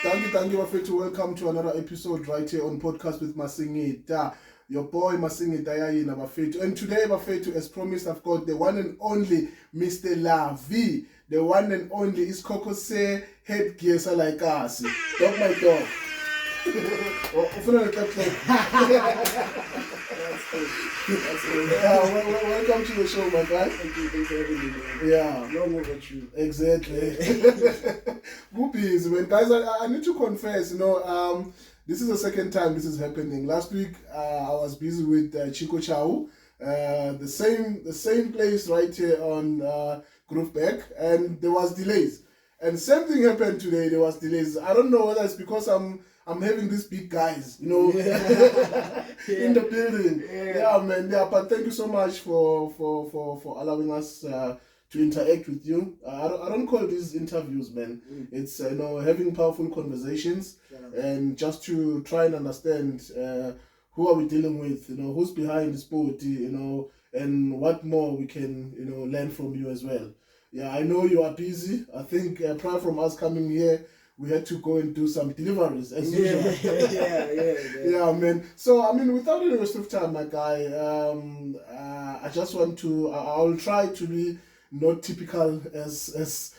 Thank you, Bafethu. Welcome to another episode right here on Podcast with Masingita. Your boy Masingita Yayina Bafethu. And today, Bafethu, as promised, I've got the one and only Mr. Lovey. The one and only is Kokose headgear like us. Dog my dog. Welcome to the show, my guy. Thank you for having me. Yeah. Long overdue. Exactly. Groupies, man. Guys, I need to confess, this is the second time this is happening. Last week, I was busy with Chico Chau, the same place right here on Groovback, and there was delays. And same thing happened today. There was delays. I don't know whether it's because I'm having these big guys, in the building. Yeah, man. Yeah, but thank you so much for allowing us to interact with you. I don't call these interviews, man. It's having powerful conversations and just to try and understand who are we dealing with, who's behind the sport, and what more we can learn from you as well. Yeah, I know you are busy. I think prior from us coming here, we had to go and do some deliveries as usual. Yeah, man. So, without any waste of time, my guy, I just want to, I'll try to be not typical as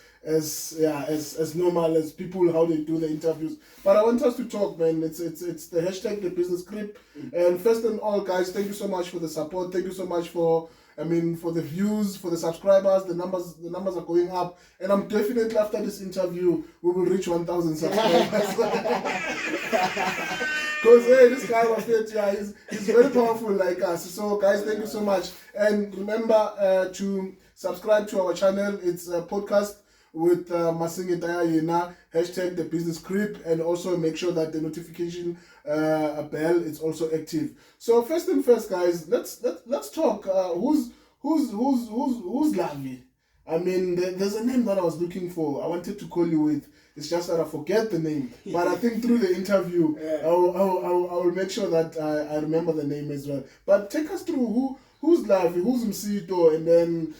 normal as people, how they do the interviews. But I want us to talk, man. It's the hashtag, the business clip. And first and all, guys, thank you so much for the support. Thank you so much for the views, for the subscribers. The numbers are going up, and I'm definitely after this interview we will reach 1,000 subscribers. Because this guy was he's very powerful like us. So guys, thank you so much, and remember to subscribe to our channel. It's a podcast with Masingita Yayina, hashtag the business creep, and also make sure that the notification bell is also active. So first and first, guys, let's talk. Who's Lovey? There's a name that I was looking for. I wanted to call you with. It's just that I forget the name. But I think through the interview, I will make sure that I remember the name as well. But take us through who's Lovey, who's Msito, and then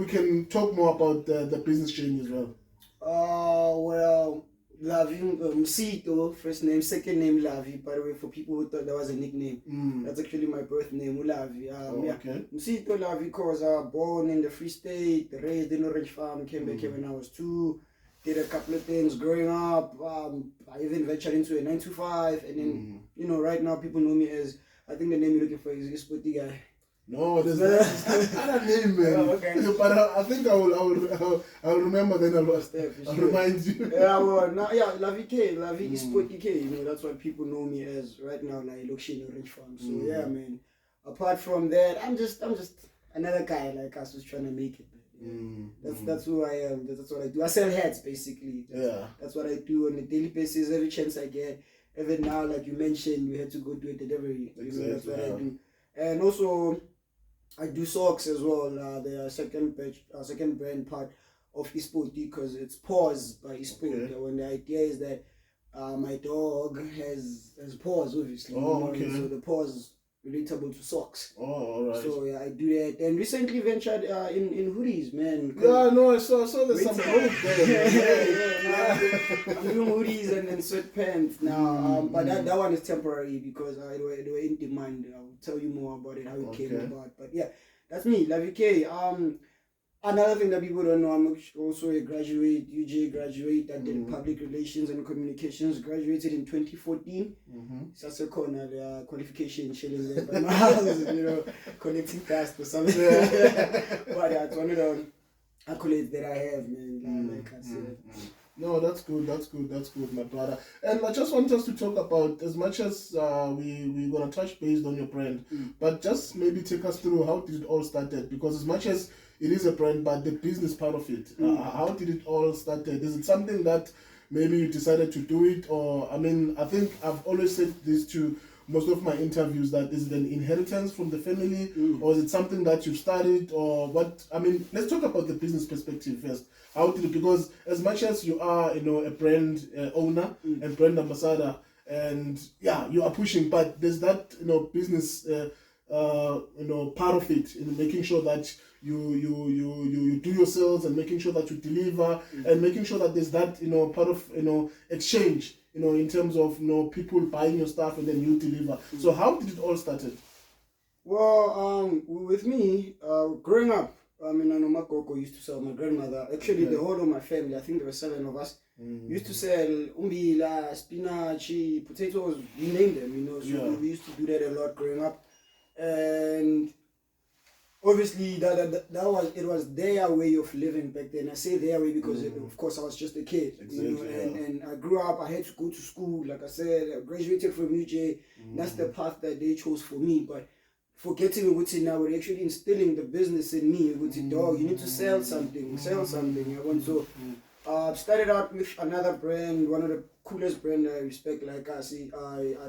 we can talk more about the business journey as well. Well, Lovey, Msito, first name, second name Lovey. By the way, for people who thought that was a nickname, that's actually my birth name, Lovey. Okay. Msito Lovey, because I was born in the Free State, raised in Orange Farm, came back here when I was 2. Did a couple of things growing up. I even ventured into a 9-to-5, and then right now people know me as, I think the name you're looking for is ISpoti Kay. No, there's not a name, man. Oh, okay. But I think I will remember, then I'll remind you. Lovey Kay, Lovey ISpoti Kay. That's what people know me as right now, like Lokshin Orange Farm. So yeah, man. Apart from that, I'm just another guy like us who's trying to make it. That's who I am. That's what I do. I sell hats basically. That's what I do on a daily basis. Every chance I get. Even now, like you mentioned, we had to go do a delivery. Exactly. That's what I do. And also, I do socks as well. The second brand part of ISpoti, because it's Paws by ISpoti. Okay. When the idea is that my dog has paws, obviously. Okay. So the paws relatable to socks. All right. So yeah, I do that. And recently ventured in hoodies, man. Yeah, no, I saw there's some growth there. I'm doing hoodies and then sweatpants now. But that one is temporary because they were in demand. I'll tell you more about it, how it came about. But yeah, that's me, Lovey Kay. Another thing that people don't know, I'm also a graduate, UJ graduate. I did public relations and communications, graduated in 2014. That's a corner, qualification chilling there by my house, collecting fast or something. But it's one of the accolades that I have, man, like I said. No, that's good, my brother. And I just want us to talk about, as much as we're going to touch based on your brand, but just maybe take us through how did it all started, because as much as it is a brand, but the business part of it, how did it all started? Is it something that maybe you decided to do it, or, I think I've always said this to most of my interviews, that is it an inheritance from the family, or is it something that you started, or what? Let's talk about the business perspective first. How did it, because as much as you are, a brand owner and brand ambassador, and yeah, you are pushing, but there's that, business part of it in making sure that you do your sales and making sure that you deliver and making sure that there's that part of exchange in terms of people buying your stuff and then you deliver. So how did it all started? Well, with me, growing up, I know my Coco used to sell. My grandmother, actually, the whole of my family, I think there were 7 of us, used to sell umbila, spinach, potatoes, you name them, so we used to do that a lot growing up. And obviously, it was their way of living back then. I say their way because, of course, I was just a kid, and I grew up, I had to go to school, like I said, I graduated from UJ, that's the path that they chose for me, but forgetting what now, we're actually instilling the business in me. Dog, you need to sell something. So started out with another brand, one of the coolest brand I respect. Like I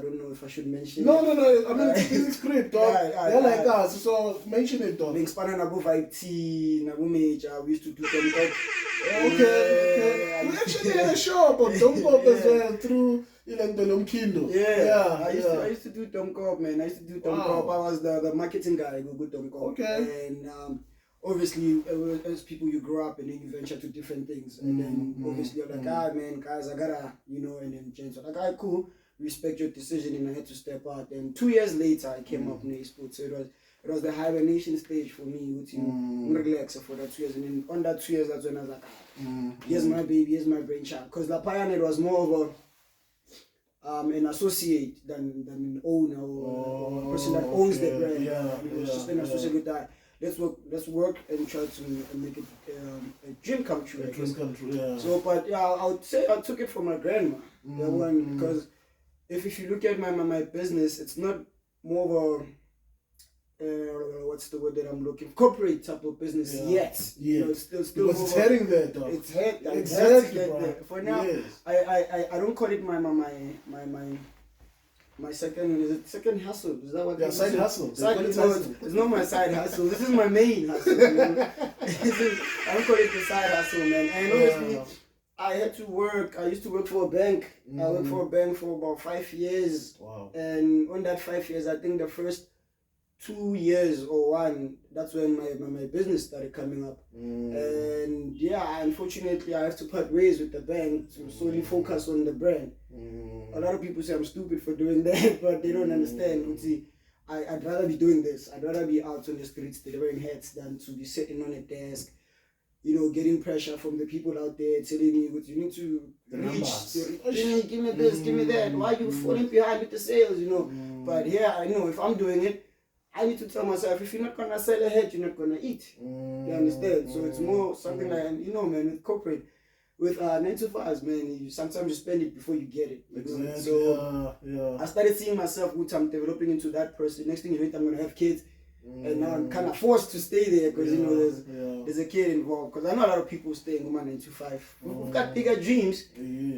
don't know if I should mention. No. I mean, it's great, dog. They're like us, so mention it, dog. We expanded above IT, we used to do them. Okay. We actually had a show about Domkop as well through Kindo. I used to do Domkop, man. I was the marketing guy with Domkop. Okay. And obviously, as people, you grow up and then you venture to different things. And then obviously you're like, man, guys, I gotta, and then James was like, cool, respect your decision, and I had to step out. And 2 years later, I came up in esports. So it was the hibernation stage for me, with relax for that 2 years. And then on that 2 years, that's when I was like, here's my baby, here's my brainchild. Because La Pioneer was more of an associate than an owner or a person that owns the brand. It's just an associate with that. Let's work and try to make it a dream come true. A dream come true, yeah. So, but yeah, I would say I took it from my grandma. Because if you look at my business, it's not more of a what's the word that I'm looking for? Corporate type of business yet. It's still because it's heading there, though. It's heading exactly there. For now, I don't call it my second hustle. Is that what? Yeah, side hustle. It's not my side hustle. This is my main hustle. I don't call it the side hustle, man. And obviously, I had to work. I used to work for a bank. I worked for a bank for about 5 years. Wow. And on that 5 years, I think the first 2 years or one, that's when my business started coming up. And unfortunately, I have to part ways with the bank to solely focus on the brand. A lot of people say I'm stupid for doing that, but they don't understand. See, I'd rather be doing this. I'd rather be out on the streets delivering hats than to be sitting on a desk, getting pressure from the people out there telling me, you need to reach, give me this, give me that. Why are you falling behind with the sales, But I know if I'm doing it, I need to tell myself, if you're not going to sell a head, you're not going to eat. You understand? So it's more something like, man, with corporate, with 9 to 5s, man, sometimes you spend it before you get it. Exactly. So I started seeing myself, which I'm developing into that person. Next thing you know, I'm going to have kids. And now I'm kind of forced to stay there because, there's a kid involved. Because I know a lot of people staying on 9 to 5. We've got bigger dreams,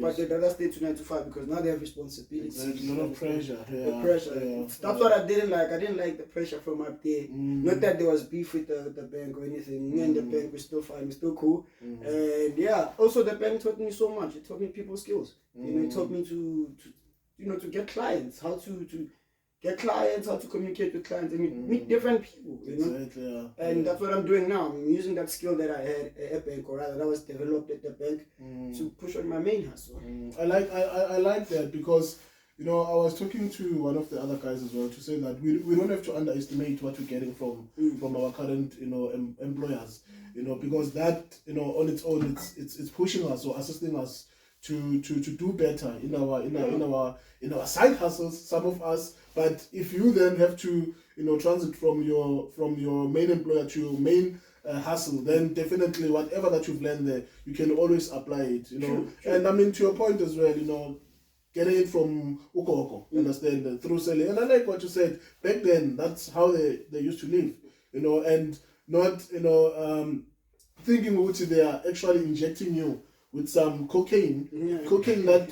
but they'd rather stay to 9 to 5 because now they have responsibilities. There's a lot of pressure. The pressure. That's what I didn't like. I didn't like the pressure from up there. Not that there was beef with the bank or anything. Me and the bank were still fine. We're still cool. And also the bank taught me so much. It taught me people skills. It taught me to get clients, how to get clients, how to communicate with clients, and meet different people, Exactly, And that's what I'm doing now. I'm using that skill that I had at bank, or rather that was developed at the bank, to push on my main hustle. I like that because, I was talking to one of the other guys as well to say that we don't have to underestimate what we're getting from our current, employers, because that, on its own, it's pushing us or assisting us to do better in our side hustles, some of us. But if you then have to transit from your main employer to your main hustle, then definitely whatever that you've learned there, you can always apply it. True. And I mean, to your point as well, getting it from Ukoko, understand, through selling. And I like what you said back then. That's how they used to live, and not thinking which they are actually injecting you with some cocaine that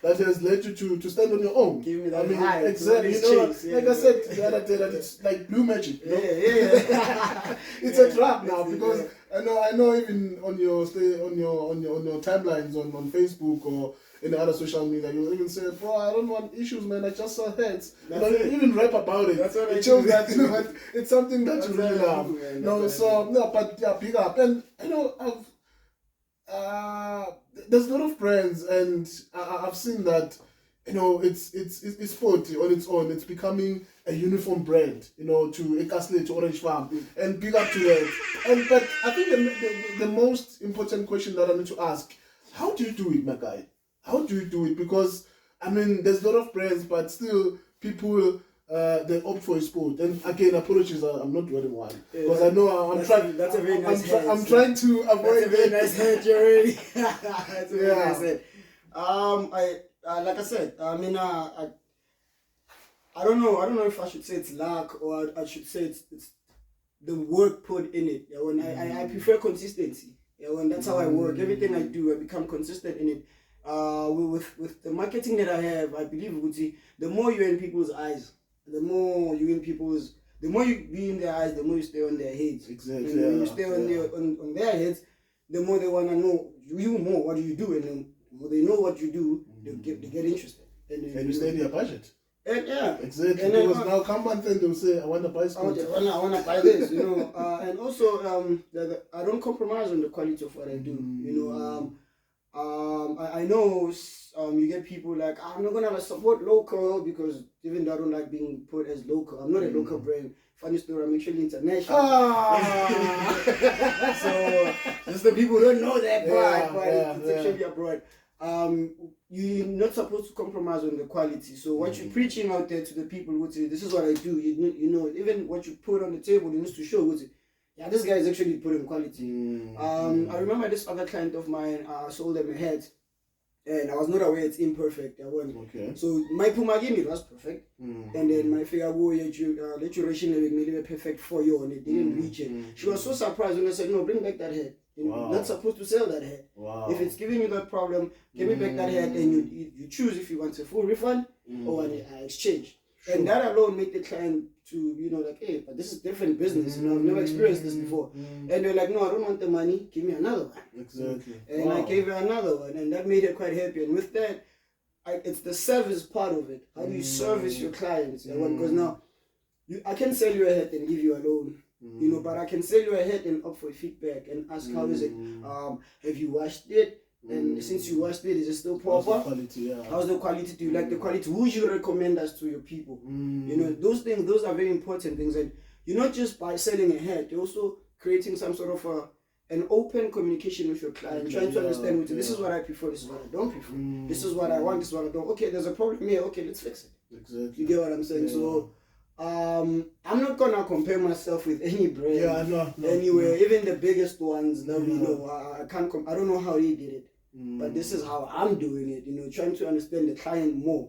that has led you to stand on your own. Give me that high. Exactly. Like I said the other day, that it's like blue magic. It's a trap now because I know even on your timelines on Facebook or any other social media, you'll even say, bro, I don't want issues, man. I just sell hats. That's You even rap about it. That's what it I shows do. that it's something that you really love. But yeah, big up. And there's a lot of brands, and I've seen that. It's sporty on its own. It's becoming a uniform brand, to Ekasle, to Orange Farm, and big up to that. But I think the most important question that I need to ask, how do you do it, my guy? How do you do it? Because, there's a lot of brands, but still people, they opt for a sport. And again, apologies, I'm not wearing one. Because I know I'm trying. That's a very nice head. I'm trying to avoid. That's a very nice head, you already. That's a very nice head. Like I said, I don't know if I should say it's luck or I should say it's the work put in it. I prefer consistency. That's how I work. Everything I do, I become consistent in it. With the marketing that I have, I believe the more you're in people's eyes, the more you be in their eyes, the more you stay on their heads. Exactly. When you stay on their heads, the more they want to know you more. What do you do? And then when they know what you do, they get interested. And you stay in your budget. And yeah, exactly. And because now come month and they'll say, I want to buy sport. I want to buy this, and also I don't compromise on the quality of what I do. I know you get people like, I'm not gonna support local because even though I don't like being put as local, I'm not a local brand. Funny story, I'm actually international. So just the people don't know that part, but it's actually abroad. You're not supposed to compromise on the quality. So what you're preaching out there to the people would say, this is what I do. Even what you put on the table, it needs to show. Would say, yeah, this guy is actually putting quality. I remember this other client of mine. Sold them a hat, and I was not aware it's imperfect. Okay. So my Pumagini was perfect, and then my figure duration made it perfect for you, and it didn't reach it. She was so surprised when I said, no, bring back that hat. You're not supposed to sell that hat. Wow. If it's giving you that problem, give me back that hat, and you choose if you want a full refund or an exchange. Sure. And that alone made the client to, like, hey, but this is different business. I've never experienced this before. And they're like, no, I don't want the money. Give me another one. Exactly. And I gave her another one, and that made her quite happy. And with that, it's the service part of it. How do you service your clients? Because now, I can sell you a hat and give you a loan. But I can sell you a hat and opt for feedback and ask how is it? Have you washed it? And since you washed it, is it still proper? How's the quality? How's the quality? Do you like the quality? Who would you recommend us to your people? Those things, those are very important things. And you're not just by selling a hat, you're also creating some sort of an open communication with your client, trying to understand, this is what I prefer, this is what I don't prefer, this is what I want, this is what I don't. Okay, there's a problem here, okay, let's fix it. Exactly. You get what I'm saying? So I'm not gonna compare myself with any brand. Anyway, even the biggest ones that we know, I can't. I don't know how they did it, but this is how I'm doing it. Trying to understand the client more.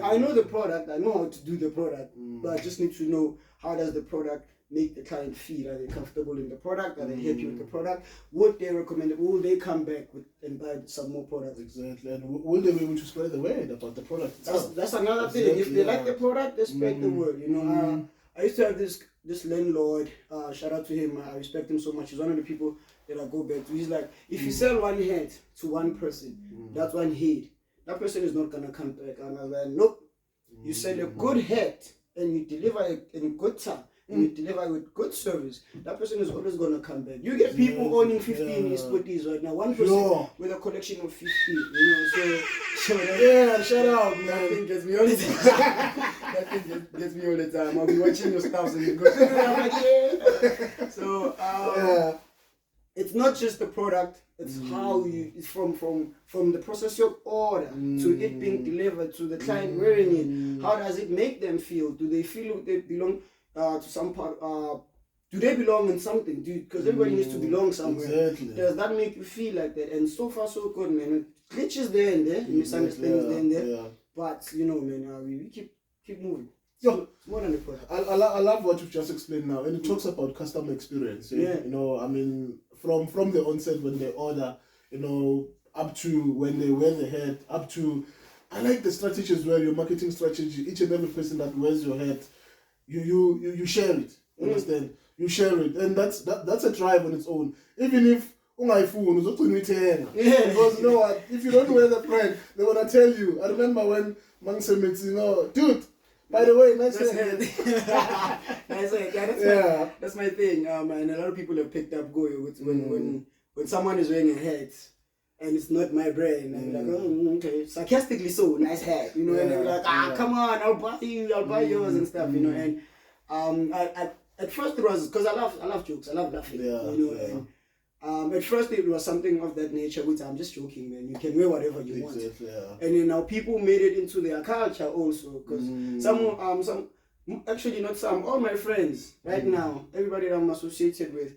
I know the product. I know how to do the product, but I just need to know how does the product make the client feel. Are they comfortable in the product? Are they happy with the product? Would they recommend it? Will they come back and buy some more products? Exactly. And will they be able to spread the word about the product itself? That's another thing. If they like the product, they spread the word. I used to have this landlord. Shout out to him. I respect him so much. He's one of the people that I go back to. He's like, if you sell one hat to one person, that's one head. That person is not gonna come back. And I was like, nope. You sell a good hat and you deliver it in good time. And you deliver with good service, that person is always going to come back. You get people owning 15 ISpotis right now. One person with a collection of 50, so shout out, man. That thing gets me all the time. That thing gets me all the time. I'll be watching your stuff and you go, I'm like, So, it's not just the product, it's how it's from the process of order to it being delivered to the client wearing it. How does it make them feel? Do they feel they belong to some part? Do they belong in something? Because everybody needs to belong somewhere. Exactly. Does that make you feel like that? And so far so good, man. Glitches there and there, misunderstandings there and there. But man, we keep moving. So it's more than a product. I love what you've just explained now, and it talks about customer experience. From the onset when they order, up to when they wear the hat, up to, I like the strategies where your marketing strategy, each and every person that wears your hat, you share it. Understand? You share it, and that's a drive on its own. Even if ungayifuni uzogcina uyithenga. Yeah. Because you know what, if you don't wear the brand, they wanna tell you. I remember when Mangsemetsi, oh, dude, by the way, nice hair. Nice hair. That's my thing. And a lot of people have picked up when someone is wearing a hat and it's not my brand, and like, oh, okay, sarcastically so, nice hat, you know, and they're like, come on, I'll buy yours and stuff, you know. And at first it was because I love jokes, I love laughing, you know. And at first it was something of that nature, which I'm just joking, man. You can wear whatever you want, and then now people made it into their culture also, because all my friends right now, everybody that I'm associated with,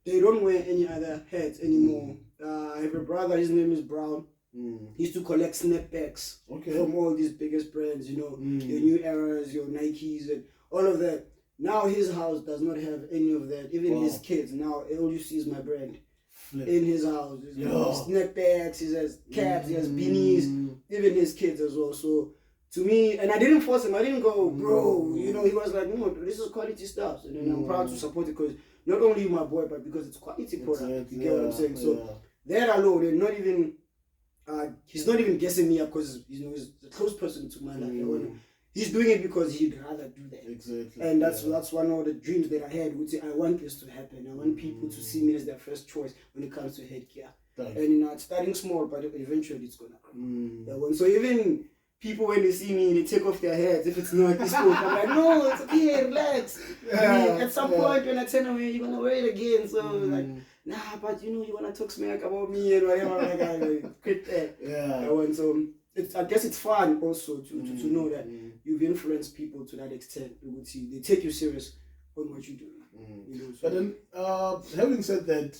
they don't wear any other hats anymore. I have a brother, his name is Brown. He used to collect snapbacks from all these biggest brands, you know, your New Eras, your Nikes, and all of that. Now his house does not have any of that. Even his kids, now all you see is my brand in his house. He has snapbacks, he has caps, he has beanies, even his kids as well. So to me, and I didn't force him, I didn't go, bro, you know, he was like, no, this is quality stuff. And then I'm proud to support it because not only my boy, but because it's quality product. You get what I'm saying? So that alone, and not even, he's not even guessing me up because, you know, he's a close person to my life. He's doing it because he'd rather do that. Exactly. And that's one of the dreams that I had, which I want this to happen. I want people to see me as their first choice when it comes to headgear. And you know, it's starting small, but eventually it's gonna grow. So even people, when they see me, they take off their hats. If it's not this cool, I'm like, no, it's okay, relax. At some point when I turn away, you're gonna wear it again. So like, nah, but you know, you wanna talk smack about me and whatever. Like, quit that. So I guess it's fun also to know that you've influenced people to that extent. They take you serious on what you do. You know, so. But then, having said that,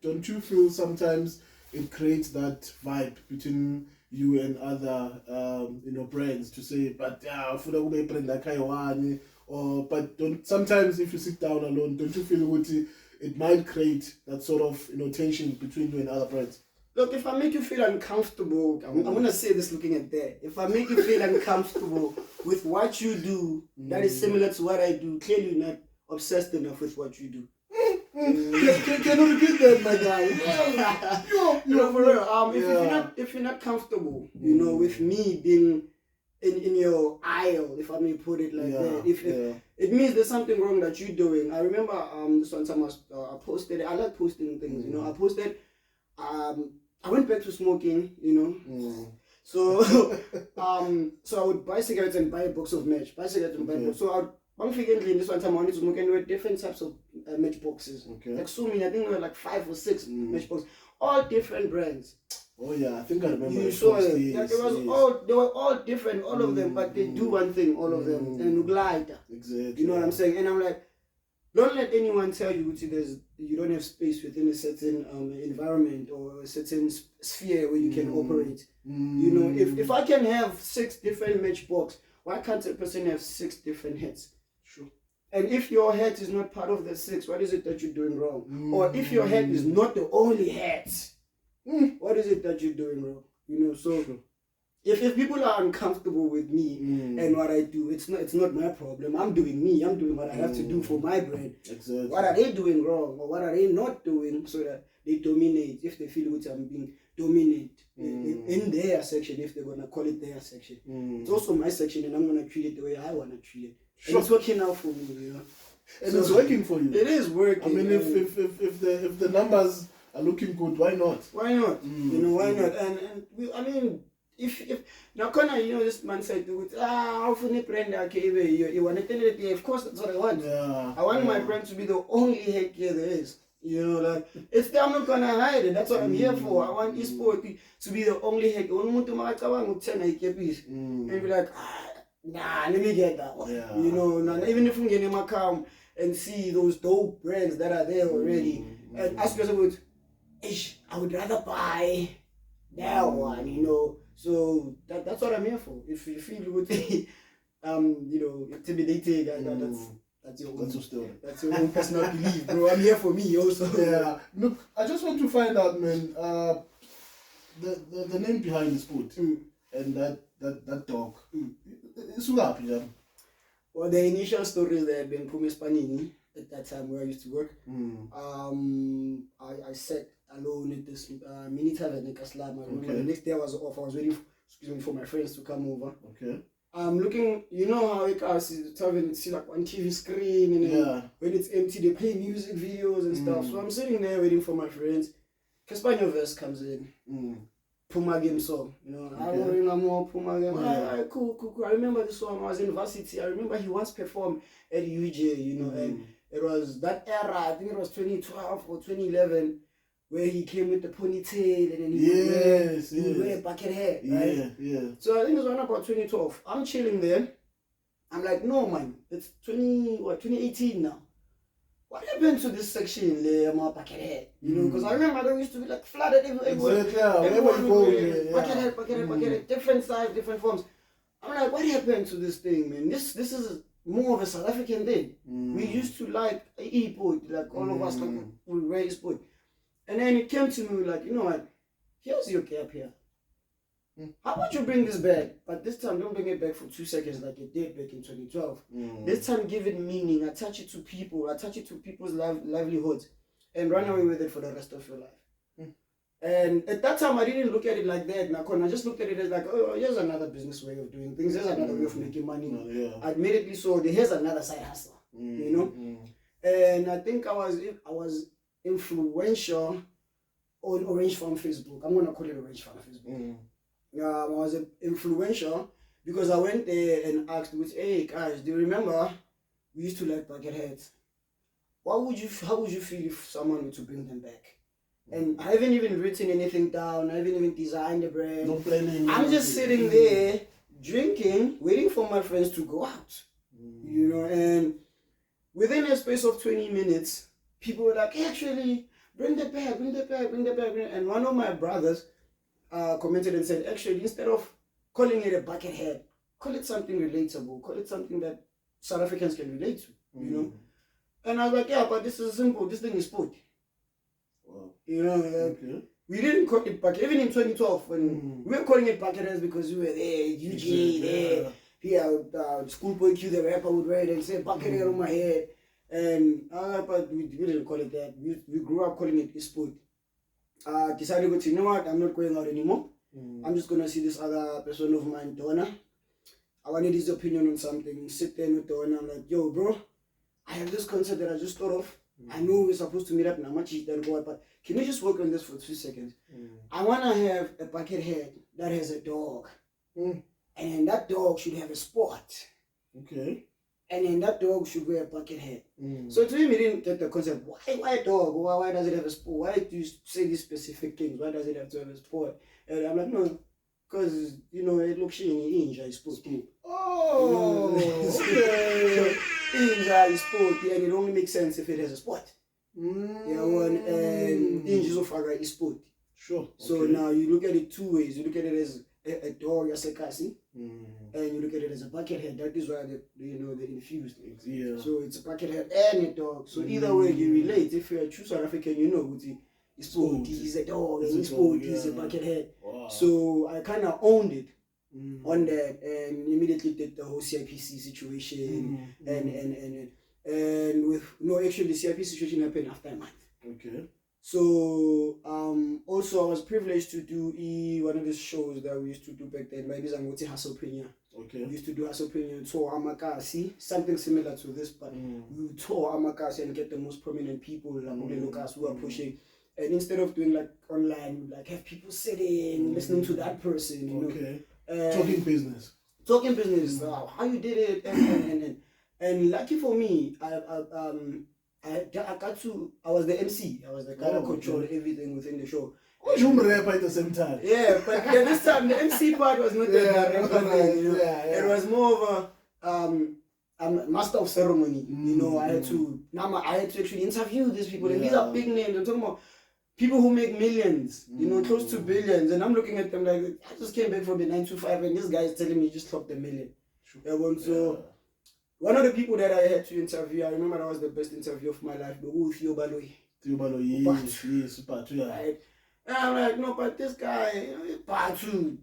don't you feel sometimes it creates that vibe between you and other brands to say, but sometimes if you sit down alone, don't you feel it might create that sort of tension between you and other brands? Look, if I make you feel uncomfortable, I'm going to say this looking at that. If I make you feel uncomfortable with what you do that is similar to what I do, clearly you're not obsessed enough with what you do. Can you repeat that, my guy? For real. If you're not comfortable, you know, with me being in your aisle, if I may put it like that, if it means there's something wrong that you're doing. I remember this one time I posted. I like posting things, you know. I posted. I went back to smoking, you know. So so I would buy cigarettes and buy a box of match. So one frequently in this one time I wanted to smoke and there were different types of match boxes. Like so many, I think there were like 5 or 6 match boxes, all different brands. Oh yeah, I think I remember. You saw it. They were all different, all of them, but they do one thing, all of them. And exactly. You know what I'm saying? And I'm like, don't let anyone tell you you don't have space within a certain environment or a certain sphere where you can operate. You know, if I can have 6 different matchbox, why can't a person have 6 different hats? Sure. And if your hat is not part of the 6, what is it that you're doing wrong? Or if your hat is not the only hat, what is it that you're doing wrong? You know, so if people are uncomfortable with me and what I do, it's not my problem. I'm doing me. I'm doing what I have to do for my brand. Exactly. What are they doing wrong, or what are they not doing so that they dominate? If they feel which I'm being dominant in their section, if they're gonna call it their section, it's also my section, and I'm gonna treat it the way I wanna treat it. Sure. And it's working out for me, you know. And so, it's working for you. It is working. I mean, if the numbers are looking good, why not? Why not? You know, why not? And I mean. If now this man said how funny brand you want to tell it, of course that's what I want. I want my brand to be the only headgear there is. You know, like I'm not gonna hide it. That's what I'm here for. I want eSport to be the only headgear. And be like, nah, let me get that one. You know, even if we get in my account and see those dope brands that are there already, and ask yourself, I would rather buy that one, you know. So that's what I'm here for. If you feel intimidated, that's your own personal belief, bro. I'm here for me also. Yeah. Look, I just want to find out, man, the name behind iSpoti and that dog. It's what. Well, the initial stories that had been promised Panini at that time where I used to work. alone at this mini tavern in Kaslam. I remember the next day I was off. I was waiting for my friends to come over. Okay. I'm looking, you know how it goes, tavern, see like on TV screen, and then when it's empty, they play music videos and stuff. So I'm sitting there waiting for my friends. Caspanyo verse comes in. Puma game song, you know. I don't remember more Puma game. Cool. I remember this one. I was in varsity. I remember he once performed at UJ, you know, and it was that era. I think it was 2012 or 2011, where he came with the ponytail and then he would wear bucket hair, right? Yeah. So I think it was around about 2012. I'm chilling there. I'm like, no man, it's 2018 now. What happened to this section, bucket hair? You know, because I remember they used to be like flooded everywhere. Bucket hair, different size, different forms. I'm like, what happened to this thing, man? This is more of a South African thing. We used to like e-put, like all of us like we wear e-put. And then it came to me like, you know what? Here's your gap here. How about you bring this back? But this time, don't bring it back for 2 seconds like you did back in 2012. This time, give it meaning. Attach it to people. Attach it to people's livelihoods. And run away with it for the rest of your life. And at that time, I didn't look at it like that. I just looked at it as like, oh, here's another business way of doing things. Here's another way of making money. Admittedly so, here's another side hustle. You know? And I think I was influential on Orange Farm Facebook. I'm going to call it Orange Farm Facebook. I was influential because I went there and asked, hey guys, do you remember we used to like bucket heads? How would you feel if someone were to bring them back? And I haven't even written anything down. I haven't even designed the brand. No planning. I'm just sitting there drinking, waiting for my friends to go out. You know, and within a space of 20 minutes, people were like, actually, bring that back. And one of my brothers commented and said, actually, instead of calling it a bucket head, call it something relatable. Call it something that South Africans can relate to, you know? And I was like, yeah, but this is simple. This thing is sport. Wow. You know, we didn't call it bucket. Even in 2012, when we were calling it bucket heads because we were there, UG, there, Schoolboy Q, the rapper would wear it and say, bucket head on my head. And but we didn't call it that. We grew up calling it sport. Decided to, you know what, I'm not going out anymore. I'm just gonna see this other person of mine, Donna. I wanted his opinion on something. Sit there with Donna. I'm like, yo, bro, I have this concept that I just thought of. I know we're supposed to meet up now, much than God, but can you just work on this for 2 seconds? I wanna have a bucket head that has a dog. And that dog should have a spot. Okay. And then that dog should wear a bucket hat. So to him, he didn't get the concept. Why a dog? Why does it have a sport? Why do you say these specific things? Why does it have to have a sport? And I'm like, no, because, you know, it looks shiny. Inja is sport. Oh, okay. Inja is sport, and it only makes sense if it has a sport. Yeah, one, and Inja Sofaga is sport. Sure. So now you look at it two ways. You look at it as a dog, as a kasi, and you look at it as a bucket head. That is why they infused it. Yeah. So it's a bucket head and a dog. So either way you relate. If you're a true South African, you know it's sport, he's a dog, and sport, he's a bucket head. Wow. So I kind of owned it on that, and immediately did the whole CIPC situation, and with actually the CIPC situation happened after a month. Okay. So also I was privileged to do one of the shows that we used to do back then. Maybe Zangoti Hustle Premier. Okay. We used to do Hustle Premier, tour Amakasi, something similar to this, but we would tour Amakasi and get the most prominent people like who are pushing. And instead of doing like online, we'd like have people sitting, listening to that person, you know. Talking business. Talking business. How you did it, and lucky for me, I was the MC. I was the guy that controlled everything within the show. Oh, you rapper at the same time. Yeah, but this time the MC part was not the rapper thing, you know. It was more of a master of ceremony. You know, I had to actually interview these people, and these are big names. I'm talking about people who make millions, you know, close to billions. And I'm looking at them like, I just came back from the 925, and this guy is telling me you just clocked $1 million. So one of the people that I had to interview, I remember that was the best interview of my life, Theo Baloyi. Yes, right? And I'm like, no, but this guy, Patu,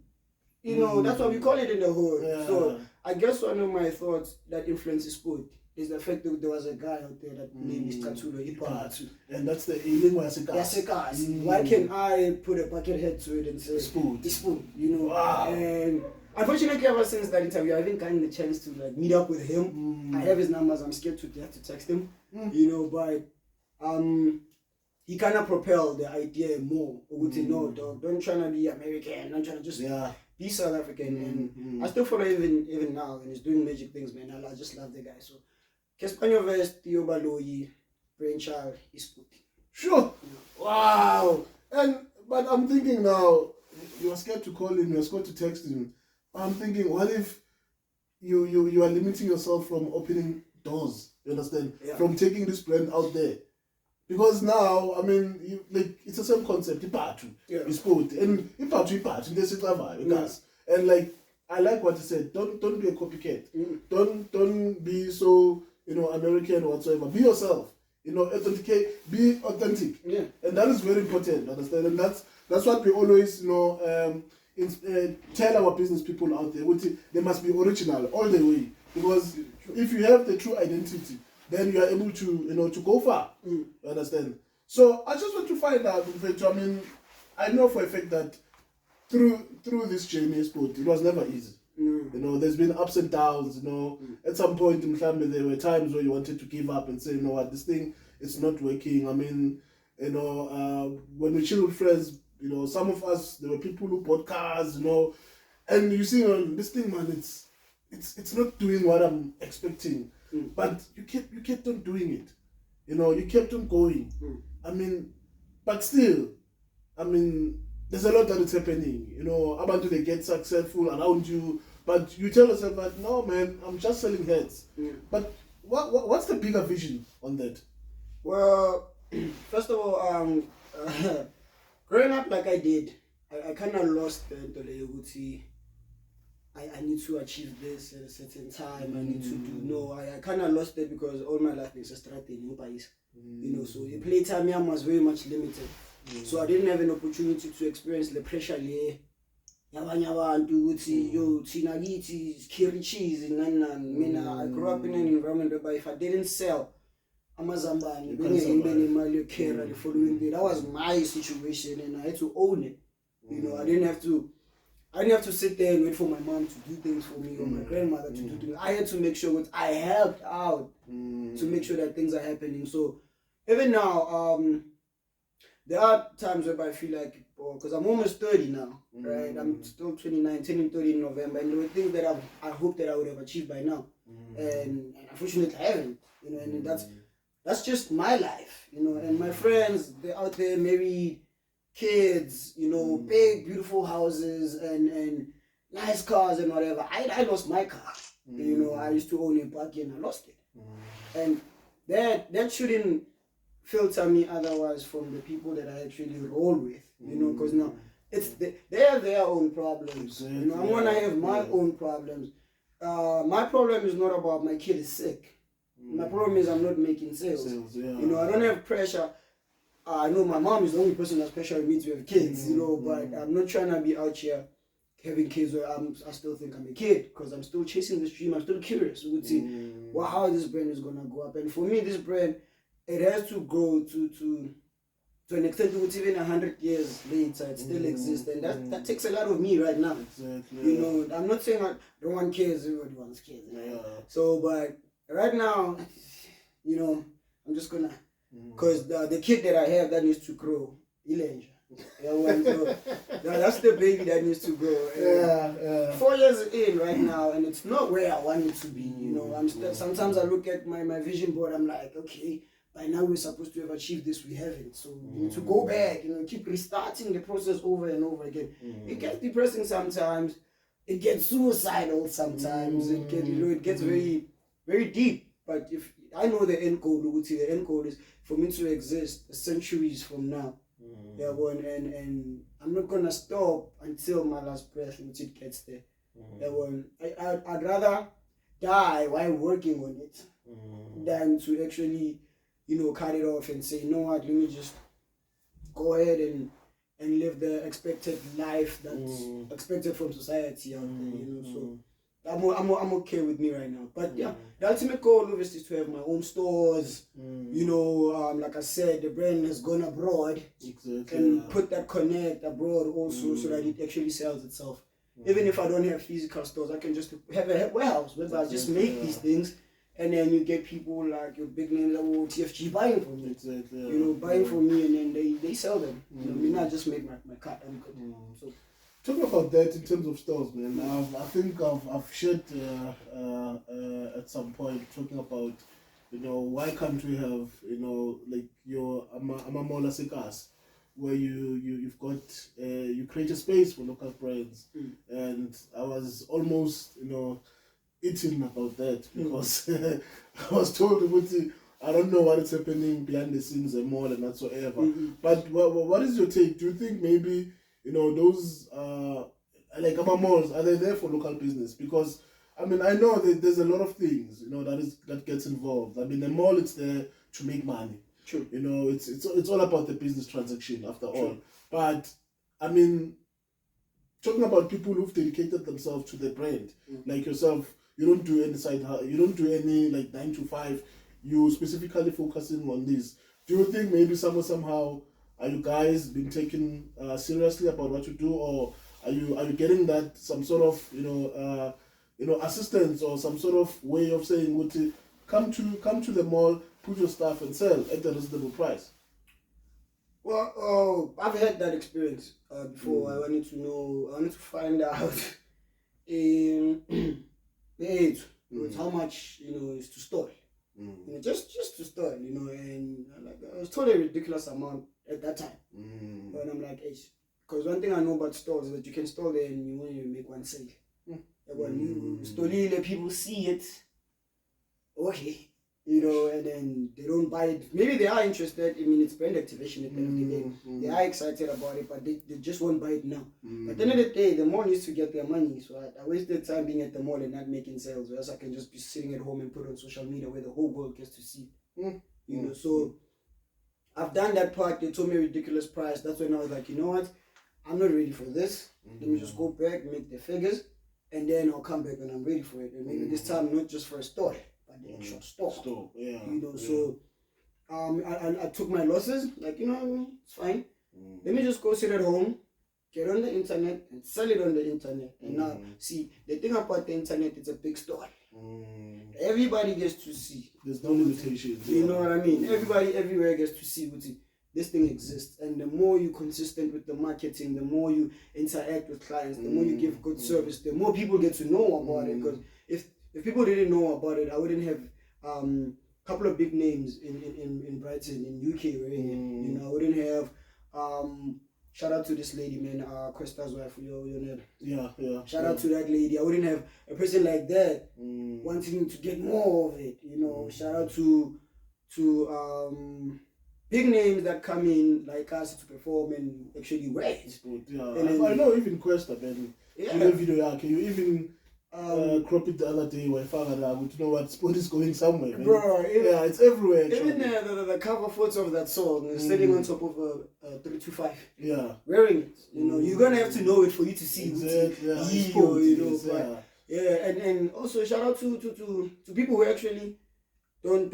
you know, that's what we call it in the hood. So I guess one of my thoughts that influences sport, is the fact that there was a guy out there that named Statulo Ipatu. And that's the alien was Why can I put a bucket head to it and say spoon? You know. Wow. And unfortunately, ever since that interview, I haven't gotten the chance to like meet up with him. I have his numbers. I'm scared to have to text him. You know, but he kind of propelled the idea more. No, dog, don't try to be American. Don't try to just be South African. And I still follow him even now, and he's doing magic things, man. I just love the guy. So, Kespanyo Vest, Theo Baloyi, Brainchild, ISpoti. Sure. Wow. But I'm thinking now, you are scared to call him, you are scared to text him. I'm thinking, what if you are limiting yourself from opening doors? You understand? Yeah. From taking this brand out there. Because now, I mean, it's the same concept. ISpoti. And IPatu. And like, I like what you said. Don't be a copycat. Don't be so, American or whatsoever. Be yourself. Authenticate. Be authentic. Yeah. And that is very important. Understand? And that's what we always, tell our business people out there. They must be original all the way. Because if you have the true identity, then you are able to, to go far. You understand? So I just want to find out, I mean, I know for a fact that through this journey, ISpoti, it was never easy. There's been ups and downs, At some point in family, there were times where you wanted to give up and say, you know what, this thing is not working. I mean, when we chill with friends, some of us, there were people who bought cars, and you see, this thing, man, it's not doing what I'm expecting. But you kept on doing it. You kept on going. I mean, but still, I mean, there's a lot that is happening. Up until they get successful around you. But you tell yourself that, no, man, I'm just selling heads. But what's the bigger vision on that? Well, first of all, growing up like I did, I kind of lost the Uti. I need to achieve this at a certain time. I need to do I kind of lost it because all my life is a strategy in Upais. So the playtime was very much limited. So I didn't have an opportunity to experience the pressure there. I grew up in an environment whereby if I didn't sell, Amazambani, the following day, that was my situation and I had to own it. I didn't have to sit there and wait for my mom to do things for me or my grandmother to do things. I had to make sure that I helped out to make sure that things are happening. So even now, there are times where I feel like, because I'm almost 30 now, right? I'm still 29, turning 30 in November, and there were things that I hope that I would have achieved by now, and unfortunately I haven't. And that's just my life, And my friends, they're out there married, kids, big beautiful houses and nice cars and whatever. I lost my car. I used to own a buggy and I lost it. And that shouldn't filter me otherwise from the people that I actually roll with, because now they have their own problems. I'm gonna have my own problems. My problem is not about my kid is sick. My problem is I'm not making sales. I don't have pressure. I know my mom is the only person that's pressuring me to have kids, but I'm not trying to be out here having kids where I still think I'm a kid because I'm still chasing this dream. I'm still curious. We would see how this brand is gonna go up. And for me, this brand, it has to grow to an extent to which even 100 years later it still exists, and that takes a lot of me right now. Exactly. I'm not saying I don't want kids. Everybody wants kids. So, but right now, I'm just gonna. Because the kid that I have that needs to grow, Elijah. That's the baby that needs to grow. 4 years in right now, and it's not where I want it to be. Sometimes I look at my vision board. I'm like, okay, by now we're supposed to have achieved this. We haven't. So we need to go back. Keep restarting the process over and over again. It gets depressing sometimes. It gets suicidal sometimes. It gets very, very deep. But if I know the end goal, the end goal is for me to exist centuries from now. And I'm not gonna stop until my last breath, which it gets there. I'd rather die while working on it than to actually, cut it off and say, you know what, let me just go ahead and live the expected life that's expected from society out there. So I'm okay with me right now. But yeah, the ultimate goal obviously is to have my own stores. You know, like I said, the brand has gone abroad. Exactly. And put that connect abroad also so that it actually sells itself. Even if I don't have physical stores, I can just have a warehouse where I just make these things, and then you get people like your big names like TFG buying from me. Exactly. You know, buying from me, and then they sell them. You know, I mean, I just make my cut and good. So. Talking about that in terms of stores, man, I think I've shared at some point talking about, you know, why can't we have, you know, like your Amamola Sekas, where you've got you create a space for local brands, and I was almost, you know, eating about that because I was told I don't know what is happening behind the scenes and more and whatsoever. But what is your take? Do you think maybe, you know, those like our malls, are they there for local business? Because I mean, I know that there's a lot of things, you know, that gets involved. I mean, the mall, it's there to make money. True. You know, it's all about the business transaction after all. But I mean, talking about people who've dedicated themselves to the brand, like yourself, you don't do any you don't do any like 9 to 5. You specifically focusing on this. Do you think maybe somehow are you guys being taken seriously about what you do, or are you getting that some sort of you know assistance or some sort of way of saying come to the mall, put your stuff and sell at a reasonable price? Well, I've had that experience before. I wanted to find out in the age how much is to store. You know, just to store, you know, and I was told a ridiculous amount at that time. And I'm like, because one thing I know about stores is that you can store there and you only make one sale. When you store it, people see it, okay, you know, and then they don't buy it. Maybe they are interested. I mean, it's brand activation at the end of the day. They are excited about it, but they just won't buy it now. But at the end of the day, the mall needs to get their money. So I wasted time being at the mall and not making sales, whereas I can just be sitting at home and put on social media where the whole world gets to see. You know, so I've done that part. They told me a ridiculous price. That's when I was like, you know what? I'm not ready for this. Let me just go back, make the figures, and then I'll come back when I'm ready for it. And maybe this time not just for a store, but the actual store. You know, so I took my losses. Like, you know, it's fine. Let me just go sit at home, get on the internet and sell it on the internet. And now, see, the thing about the internet, it's a big store. Everybody gets to see. There's no limitations. You know what I mean? Everybody everywhere gets to see this thing exists. And the more you're consistent with the marketing, the more you interact with clients, the more you give good service, the more people get to know about it. Because if people didn't know about it, I wouldn't have a couple of big names in Brighton, in UK, right? You know, I wouldn't have shout out to this lady, man, Questa's wife, shout out to that lady. I wouldn't have a person like that wanting to get more of it, you know. Shout out to big names that come in like us to perform and actually wear it. I know even Questa, man. In the video, can you even crop it the other day where I would know what sport is going somewhere, man. Bro, it's everywhere. Even the cover photo of that song is sitting on top of a 325. Wearing it. You know, you're gonna have to know it for you to see it. And also shout out to people who actually don't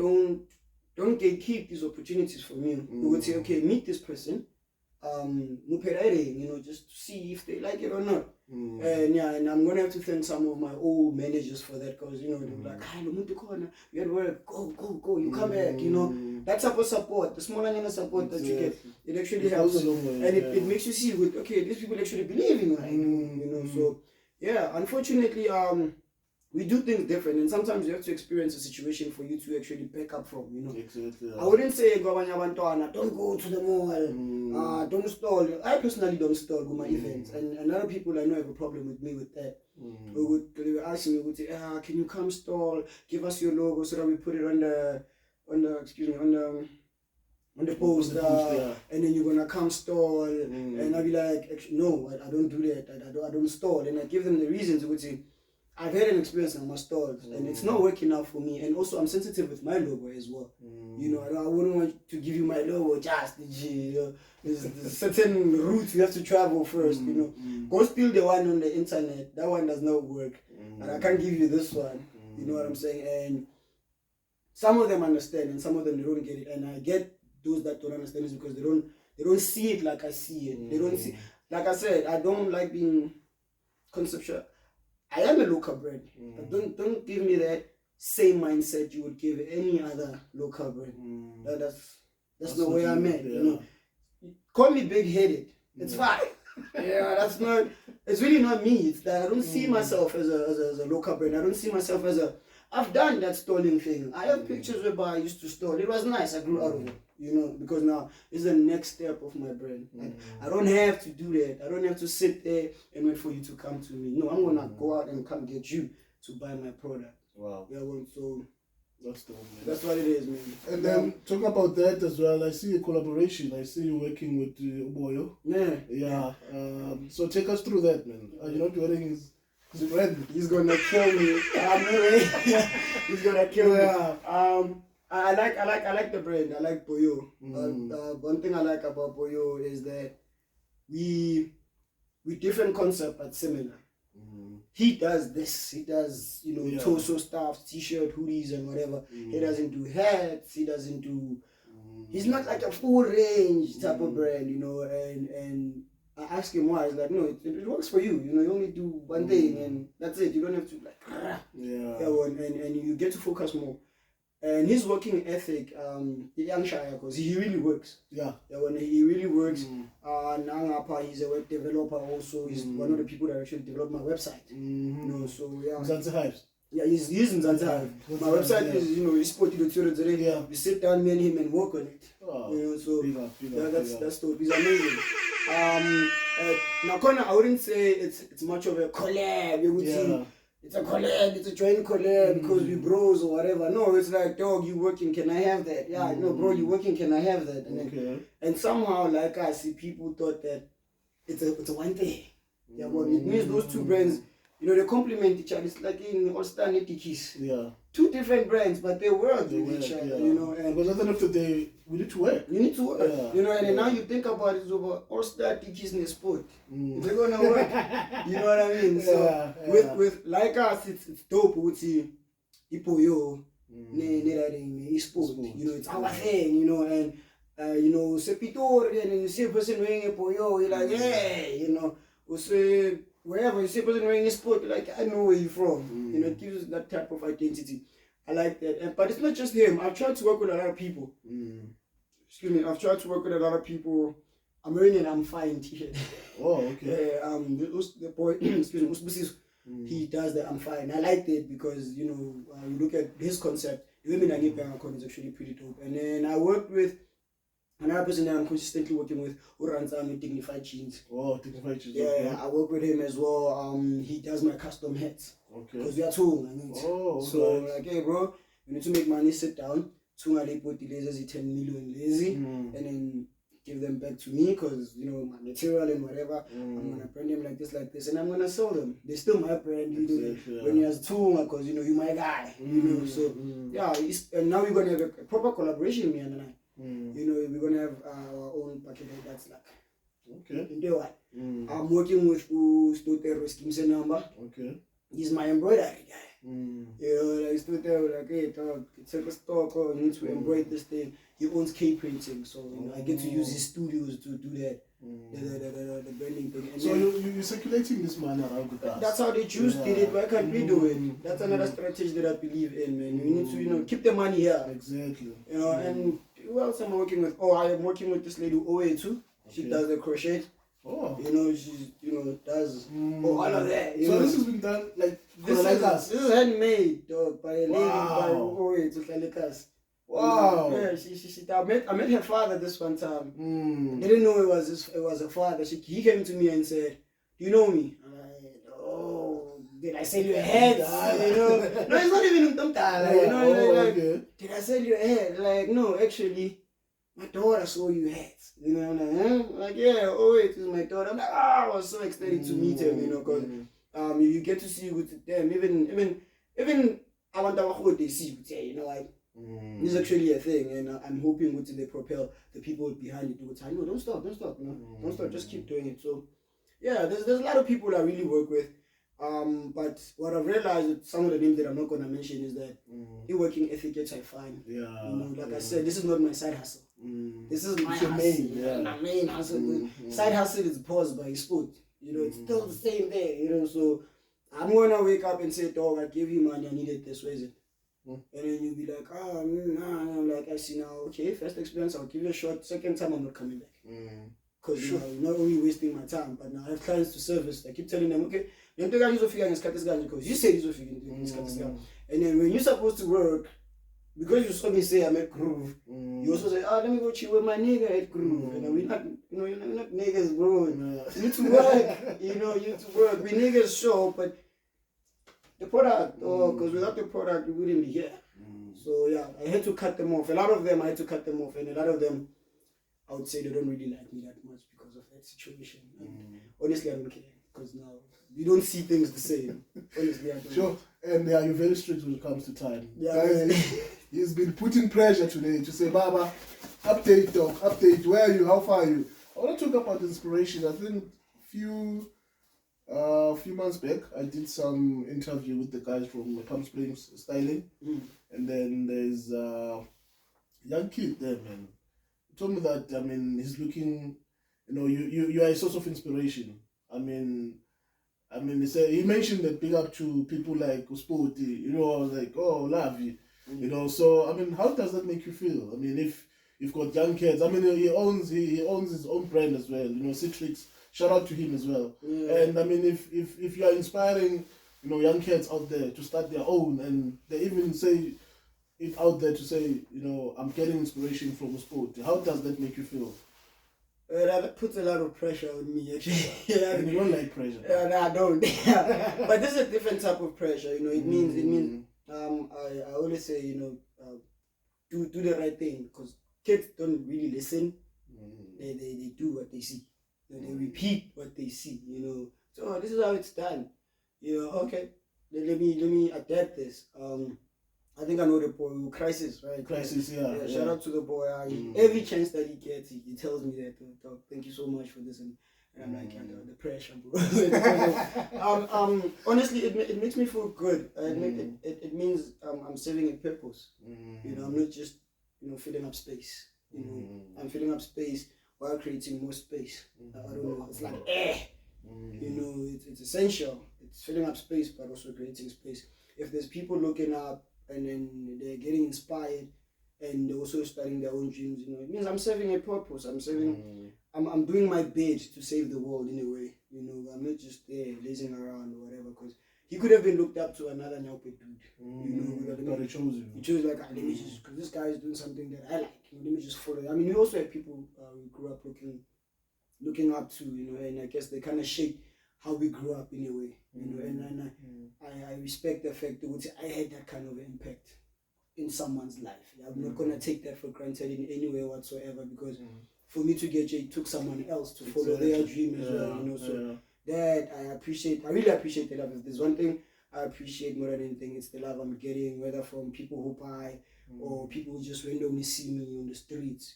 gatekeep these opportunities for me. Who would say, okay, meet this person, you know, just to see if they like it or not. And I'm gonna have to thank some of my old managers for that, because you know they're like, you had work, go, you come back, you know. That type of support, the small support that you get, it actually helps, and it makes you see, okay, these people actually believe in what I do, you know. So unfortunately, we do things different, and sometimes you have to experience a situation for you to actually back up from, you know. I wouldn't say don't go to the mall, don't stall. I personally don't stall with my events, and a lot of people I know have a problem with me with that. They would ask me, would say, can you come stall, give us your logo so that we put it on the poster, and then you're gonna come stall, and I'll be like, actually, no, I don't do that. I don't stall, and I give them the reasons. Would say, I've had an experience on my stalls, and it's not working out for me. And also, I'm sensitive with my logo as well. You know, I wouldn't want to give you my logo just, you know, there's certain routes you have to travel first, you know. Go steal the one on the internet. That one does not work. and I can't give you this one. You know what I'm saying? And some of them understand, and some of them they don't get it. And I get those that don't understand is because they don't see it like I see it. They don't see, like I said, I don't like being conceptual. I am a local brand, but don't give me that same mindset you would give any other local brand. That's not where I'm at. You know, call me big-headed. It's fine. Yeah, that's not. It's really not me. It's that I don't see myself as a local brand. I don't see myself as a. I've done that stalling thing. I have pictures where I used to stall. It was nice. I grew out of it. You know, because now it's the next step of my brand. I don't have to do that. I don't have to sit there and wait for you to come to me. No, I'm gonna go out and come get you to buy my product. Wow. Yeah, well, so that's dope, man. That's what it is, man. And then talking about that as well, I see a collaboration. I see you working with Uboyo. Yeah. So take us through that, man. You're not wearing his brand. He's gonna kill me. He's gonna kill me. I like the brand. I like Boyo. One thing I like about Boyo is that we different concept but similar. He does this. He does, you know, torso stuff, t-shirt, hoodies, and whatever. He doesn't do hats. He doesn't do. He's not like a full range type of brand, you know. And I asked him why. He's like, no, it works for you. You know, you only do one thing, and that's it. You don't have to like. And you get to focus more. And his working ethic, because he really works. When he really works. Nangapa, he's a web developer also. He's one of the people that actually developed my website. You know, so he's in Zanzibar. My website is, you know, ISpoti Kay. We sit down, me and him, and work on it. You know, so that's dope. He's amazing. Now, I wouldn't say it's much of a collab. It's a collab, it's a joint collab because we bros or whatever. No, it's like, dog, you working, can I have that? Yeah, no, bro, you working, can I have that? And somehow, like I see, people thought that it's a one thing. Yeah, well, it means those two brands, you know, they complement each other. It's like in All-Star Kiss. Two different brands, but they work with each other, you know. And because at the end of the day, we need to work. You need to work. You know, and then now you think about it, it's over All-Star Kiss in the sport. They're gonna work. You know what I mean? So with like us, it's dope with the Ipoyo, ISpoti. You know, it's our thing, you know, and you know, Sepitor, and you see a person wearing Ipoyo, you're like, hey, you know, or say wherever you see a person wearing ISpoti, you're like, I know where you're from. You know, it gives that type of identity. I like that. But it's not just him. I've tried to work with a lot of people. Excuse me. I've tried to work with a lot of people. I'm wearing an I'm fine t-shirt. Oh, okay. The boy, excuse me, he does the I'm fine. I liked it because, you know, you look at his concept, the women I get back on is actually pretty dope. And then I worked with another person that I'm consistently working with who runs Dignified Jeans. Oh, Dignified Jeans. Yeah, I work with him as well. He does my custom hats. Okay. Because we are two. So, like, hey, bro, you need to make money, sit down. 10 million lazy, and then give them back to me because, you know, my material and whatever. I'm going to brand them like this, and I'm going to sell them. They're still my brand. You know, when you have two, because, you know, you're my guy. You know, so, and now we're going to have a proper collaboration, me and I. You know, we're going to have our own package that's like. Okay. You know what? I'm working with Stotero Skim's number. Okay. He's my embroidery guy. You know, like Stotero, like, hey, dog, take a stock, you need to embroider this thing. He owns K printing, so you know, I get to use his studios to do that. The branding thing. And so you're circulating this money around the class. That's how they did it. Why can't we do it? That's another strategy that I believe in, man. You need to, you know, keep the money here. Exactly. You know, and who else am I working with? Oh, I am working with this lady OA too. She does the crochet. Oh. You know, she's, you know, does all of that. So this has been done like this is handmade, dog, by a lady by OA to Khalikas. Wow. Yeah, I met her father this one time. I didn't know it was her father. He came to me and said, "Do you know me?" I'm like, "Oh, did I sell you a hat?" You know, no, it's not even you know, like, did I sell you a hat? Like, no, actually, my daughter saw you hats. You know, I'm like, yeah, oh wait, this is my daughter. I'm like, I was so excited to meet him, you know, because you get to see with them, even I want to they see with you know, like. This is actually a thing, and I'm hoping they propel the people behind it. No, don't stop, you know, don't stop, just keep doing it. So, yeah, there's a lot of people I really work with. But what I've realized with some of the names that I'm not gonna mention is that the working ethic I find. Yeah. You know, like I said, this is not my side hustle. This is my hustle. My main hustle. Side hustle is paused by sport. You know, it's still the same there. You know, so I'm gonna wake up and say, dog, I gave you money, I needed this, where is it? And then you'll be like, nah. And I'm like, I see now, okay, first experience, I'll give you a shot. Second time, I'm not coming back. Because you know, not only wasting my time, but now I have clients to service. I keep telling them, okay, because you said you're figuring. And then when you're supposed to work, because you saw me say I'm at Groove, you also say, let me go chill with my nigga at Groove. And we're not, we're not niggas, bro. You need to work, you need to work. We niggas show, but the product, because without the product, we wouldn't be here. So yeah, I had to cut them off. A lot of them, I had to cut them off, and a lot of them, I would say they don't really like me that much because of that situation. And honestly, I don't care, because now you don't see things the same. Honestly, I don't. Sure, and you're very strict when it comes to time. Yeah, guys, he's been putting pressure today to say, Baba, update, dog, update. Where are you? How far are you? I want to talk about inspiration. I think a few months back, I did some interview with the guys from Palm Springs Styling, and then there's a young kid there, man. He told me that, I mean, he's looking, you are a source of inspiration. I mean, he mentioned that big up to people like ISpoti, I was like, oh, Lovey, so, I mean, how does that make you feel? I mean, if you've got young kids, I mean, he owns his own brand as well, Citrix, shout out to him as well. And I mean, if you are inspiring, young kids out there to start their own, and they even say it out there to say, I'm getting inspiration from ISpoti, how does that make you feel? That puts a lot of pressure on me, actually. And you don't like pressure? No, I don't. But this is a different type of pressure, It means, I always say, do the right thing, because kids don't really listen. They do what they see. They repeat what they see, So this is how it's done. Okay, let me adapt this. I think I know the boy, Crisis, right? Crisis, yeah. Shout out to the boy. Every chance that he gets, he tells me that, thank you so much for this. And I'm like, the pressure, bro. Honestly, it makes me feel good. It means I'm serving a purpose. I'm not just, filling up space. I'm filling up space while creating more space. I don't know. It's like air. It's essential. It's filling up space, but also creating space. If there's people looking up, and then they're getting inspired, and they're also starting their own dreams, it means I'm serving a purpose. I'm doing my bit to save the world in a way, I'm not just there lazing around or whatever, because he could have been looked up to another Nyaupe dude, but he chose you. He chose like, let me just, because this guy is doing something that I like, let me just follow. I mean, we also have people we grew up looking up to, and I guess they kind of shape how we grew up in a way, and I respect the fact that I had that kind of impact in someone's life. I'm not gonna take that for granted in any way whatsoever, because for me to get it took someone else to follow their dream as well. So that I really appreciate the love. If there's one thing I appreciate more than anything, it's the love I'm getting, whether from people who buy or people who just randomly see me on the streets.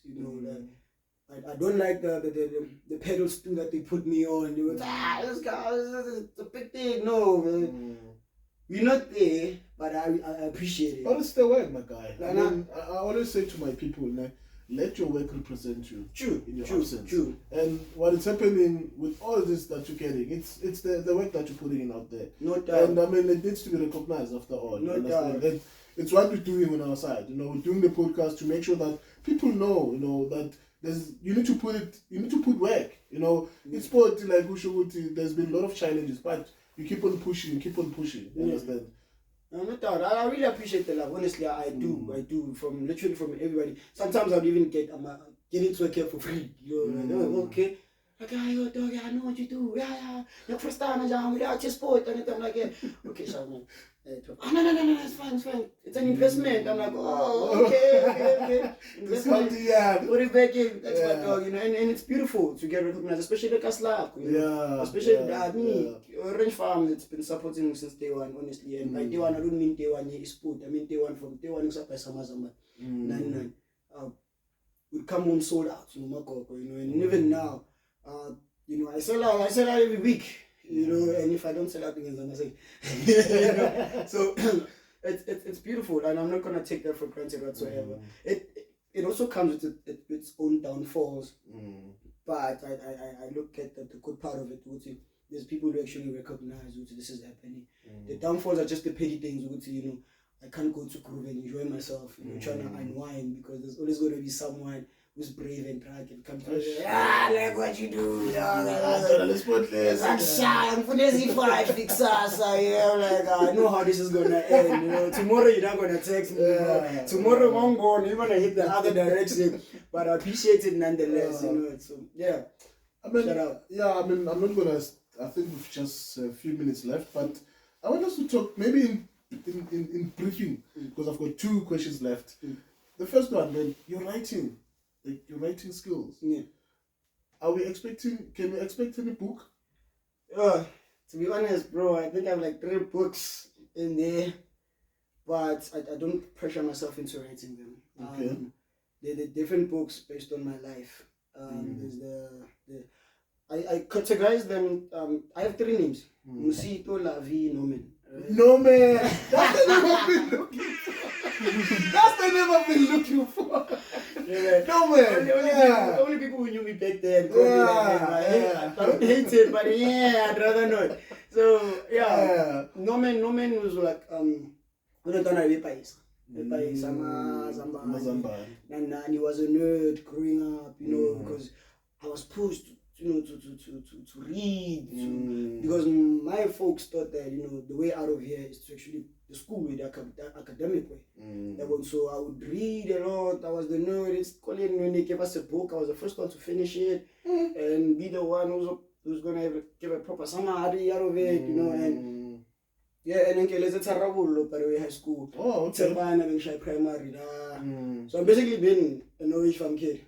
I don't like the pedals too that they put me on. They were this guy, it's a big thing. No, man. We're not there, but I appreciate it. But it's the work, my guy. I always say to my people, let your work represent you. True. In your absence. True. And what is happening with all this that you're getting, it's the work that you're putting in out there. No doubt. And I mean, it needs to be recognized after all. No doubt. It's what we're doing on our side. We're doing the podcast to make sure that people know, that you need to put work. ISpoti, like Ushuguti, there's been a lot of challenges, but you keep on pushing, you understand? No doubt. I really appreciate the love. Honestly, I do. From everybody. Sometimes I'll even get into a care for free. Okay. Like, yo, dog, I know what you do. Yeah. Your first time, without your sport, and I'm like, okay, so no, it's fine. It's an investment. I'm like, okay. Investment. Put it back in. That's my dog, and it's beautiful to get recognized, especially the Kaslak. Especially me, Orange Farm. It's been supporting me since day one, honestly. And by day one, I don't mean day one ISpoti. I mean day one from day one. Except by Samazama 99. We come home sold out, and even now. I sell out every week. you know, and if I don't sell out things, I'm say, you know, so it's beautiful, and I'm not gonna take that for granted whatsoever. It also comes with its own downfalls, but I look at the good part of it. There's people who actually recognize this is happening. The downfalls are just the petty things. You know, I can't go to groove and enjoy myself. You know, trying to unwind because there's always going to be someone who's brave and drunk and come to like what you do, let's put this. I'm shy, I'm for this E5 fix us. I know how this is gonna end. You know, tomorrow you're not gonna text me. Tomorrow I'm going, you're gonna hit the other direction. But I appreciate it nonetheless. You know, so yeah. I mean, shout out. Yeah, I mean, I'm not gonna. I think we've just a few minutes left, but I want us to talk maybe in briefing because I've got 2 questions left. The first one, then, your writing skills. Yeah. Can we expect any book? To be honest, bro, I think I have like 3 books in there, but I don't pressure myself into writing them. Okay. They're different books based on my life. There's I categorize them. I have 3 names: Musito, Lovey, Nomen. Nomen. That's the name I've been looking for. That's the name I've been looking for. Yeah, Nomen. Only people who knew me back then. I don't hate it, but I'd rather not. So Nomen was like and he was a nerd growing up, you know, because I was pushed, you know, to read, because my folks thought that, you know, the way out of here is to actually the school way, the academic way. So I would read a lot. I was the nerd. It's calling when they gave us a book. I was the first one to finish it and be the one who's gonna give a proper summary out of it, you know. And and then let's say high school. Oh, okay. Primary. So I've basically been an orange farm kid.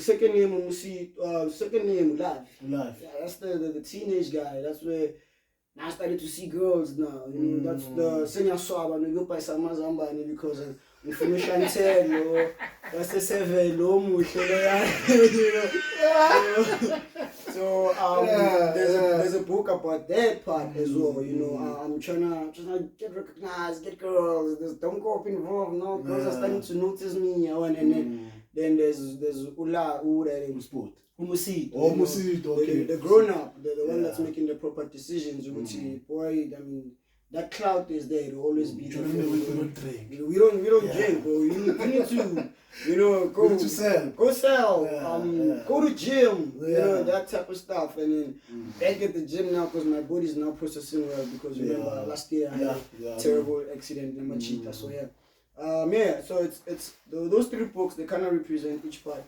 Second name Love. Yeah, that's the teenage guy. That's where I started to see girls now. You know, that's the senior swab and we go by Samazamba because we finish and 10, you know, that's the 7 low, you know. So there's a book about that part as well, you know. I'm trying to get recognized, get girls. Don't go up involved, no. Girls are starting to notice me, you know, and then there's Ula Sport. Umusit, okay. The grown up, the one that's making the proper decisions. Boy, I mean, that clout is there. It'll always be there. We don't drink. We don't drink, bro. You need to, you know, go sell, go to gym, you know, that type of stuff. And then back at the gym now because my body's now processing well because remember last year I had a terrible accident in my cheetah. So so it's those 3 books. They kind of represent each part,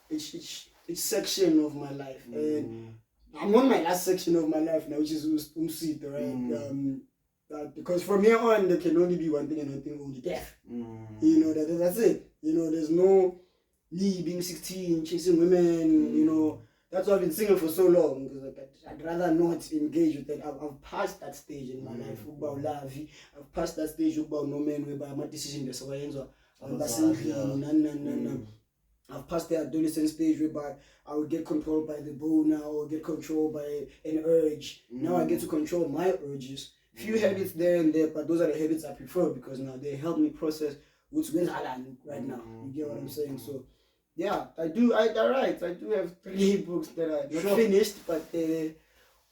each section of my life, and I'm on my last section of my life now, which is Umsito, right? Because from here on there can only be one thing and one thing only: death. You know, that's it. You know, there's no me being 16 chasing women. You know, that's why I've been single for so long, because I'd rather not engage with that. I've passed that stage in my life. I've passed that stage about no man whereby my decision is I've passed the adolescent stage whereby I would get controlled by the bull now, or get controlled by an urge. Now I get to control my urges. Few habits there and there, but those are the habits I prefer because now they help me process what's going on right now. You get what I'm saying? So yeah, I do have 3 books that are not finished, but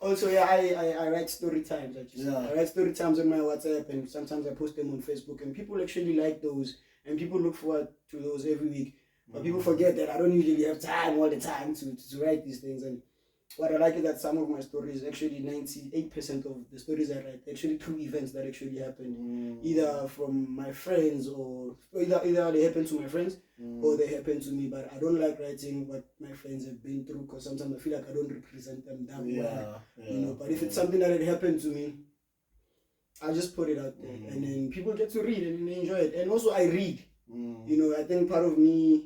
also I write story times. I write story times on my WhatsApp, and sometimes I post them on Facebook, and people actually like those, and people look forward to those every week. But people forget that I don't usually have time all the time to write these things. And what I like is that some of my stories, actually 98% of the stories I write, actually true events that actually happened, either from my friends or either they happen to my friends or they happen to me. But I don't like writing what my friends have been through because sometimes I feel like I don't represent them that well, you know. But if it's something that had happened to me, I just put it out there, and then people get to read and they enjoy it. And also I read. You know, I think part of me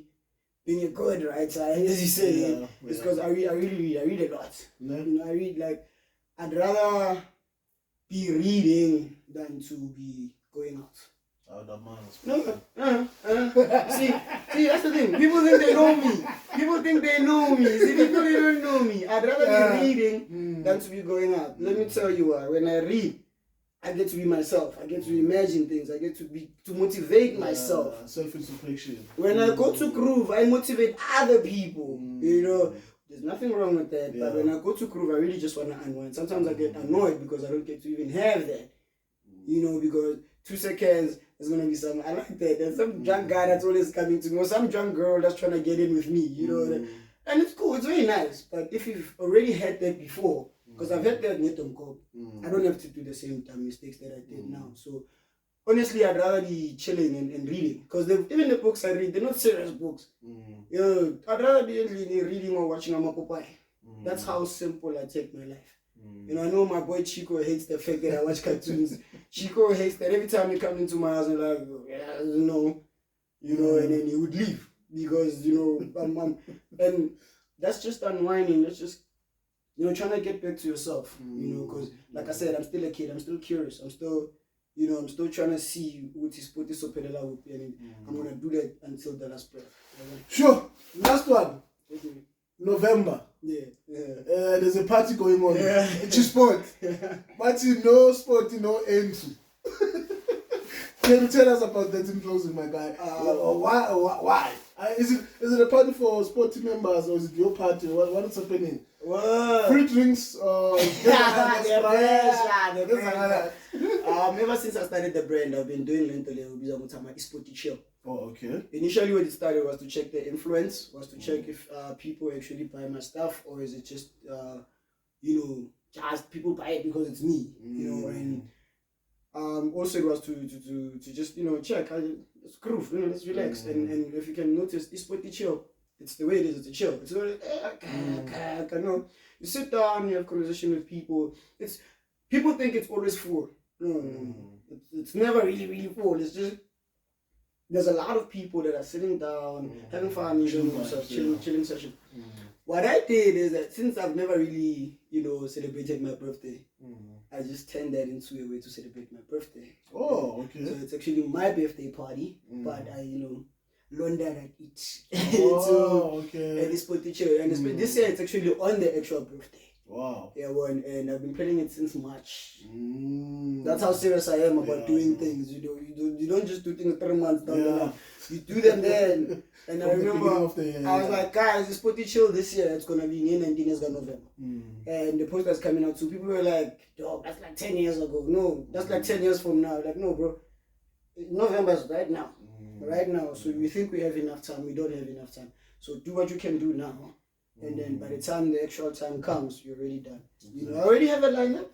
being a good writer, as you say, it's because I really read a lot. You know, I read like I'd rather be reading than to be going out. See, that's the thing. People think they know me. See, people they don't know me. me, I'd rather be reading than to be going out. Let me tell you why. When I read, I get to be myself. I get to imagine things. I get to motivate myself. Self-introspection. When I go to groove, I motivate other people. You know, there's nothing wrong with that. But when I go to groove, I really just want to unwind. Sometimes I get annoyed because I don't get to even have that. You know, because 2 seconds is gonna be some. I like that. There's some drunk guy that's always coming to me, or some drunk girl that's trying to get in with me. You know, and it's cool. It's very nice. But if you've already had that before. Because I've had that with them called. I don't have to do the same mistakes that I did now. So honestly, I'd rather be chilling and reading. Because even the books I read, they're not serious books. You know, I'd rather be reading or watching a Popeye. That's how simple I take my life. You know, I know my boy Chico hates the fact that I watch cartoons. Chico hates that every time he comes into my house, I'm like, no. You know, and then he would leave. Because, you know, and that's just unwinding. That's just, you know, trying to get back to yourself, you know, because like I said, I'm still a kid, I'm still curious, I'm still, you know, I'm still trying to see what ISpoti Sopedela will be, and I'm going to do that until the last breath. Sure. Last one. November. There's a party going on. It's sport. Party, no sport, no entry. Can you tell us about that in closing, my guy? Why? Is it a party for sporty members, or is it your party? What is happening? Whoa. Free drinks or ever since I started the brand, I've been doing Lovey ISpoti Kay. Oh, okay. Initially when it started was to check the influence, was to check if people actually buy my stuff, or is it just you know, just people buy it because it's me, you know, and also it was to just, you know, check, let's groove, you know, let's relax, and if you can notice, ISpoti Kay, it's the way it is, it's a chill. It's no, you sit down, you have conversation with people. People think it's always full. No. It's never really full. It's just, there's a lot of people that are sitting down, having fun, enjoying themselves, chilling session. What I did is that since I've never really, you know, celebrated my birthday, I just turned that into a way to celebrate my birthday. Oh, okay. So it's actually my birthday party, but I, you know, launder at it. Okay. And ISpoti Kay. And this year it's actually on the actual birthday. Wow. Yeah, and I've been planning it since March. That's how serious I am about doing things. You don't just do things 3 months down the line. You do them then. And I remember I was like, guys, ISpoti Kay this year, it's gonna be 19th of November. And the poster's coming out, so people were like, dog, that's like 10 years ago. No, that's like 10 years from now. Like, no, bro. November's right now. Right now. So we think we have enough time. We don't have enough time. So do what you can do now. And then by the time the actual time comes, you're already done. You know, I already have a lineup.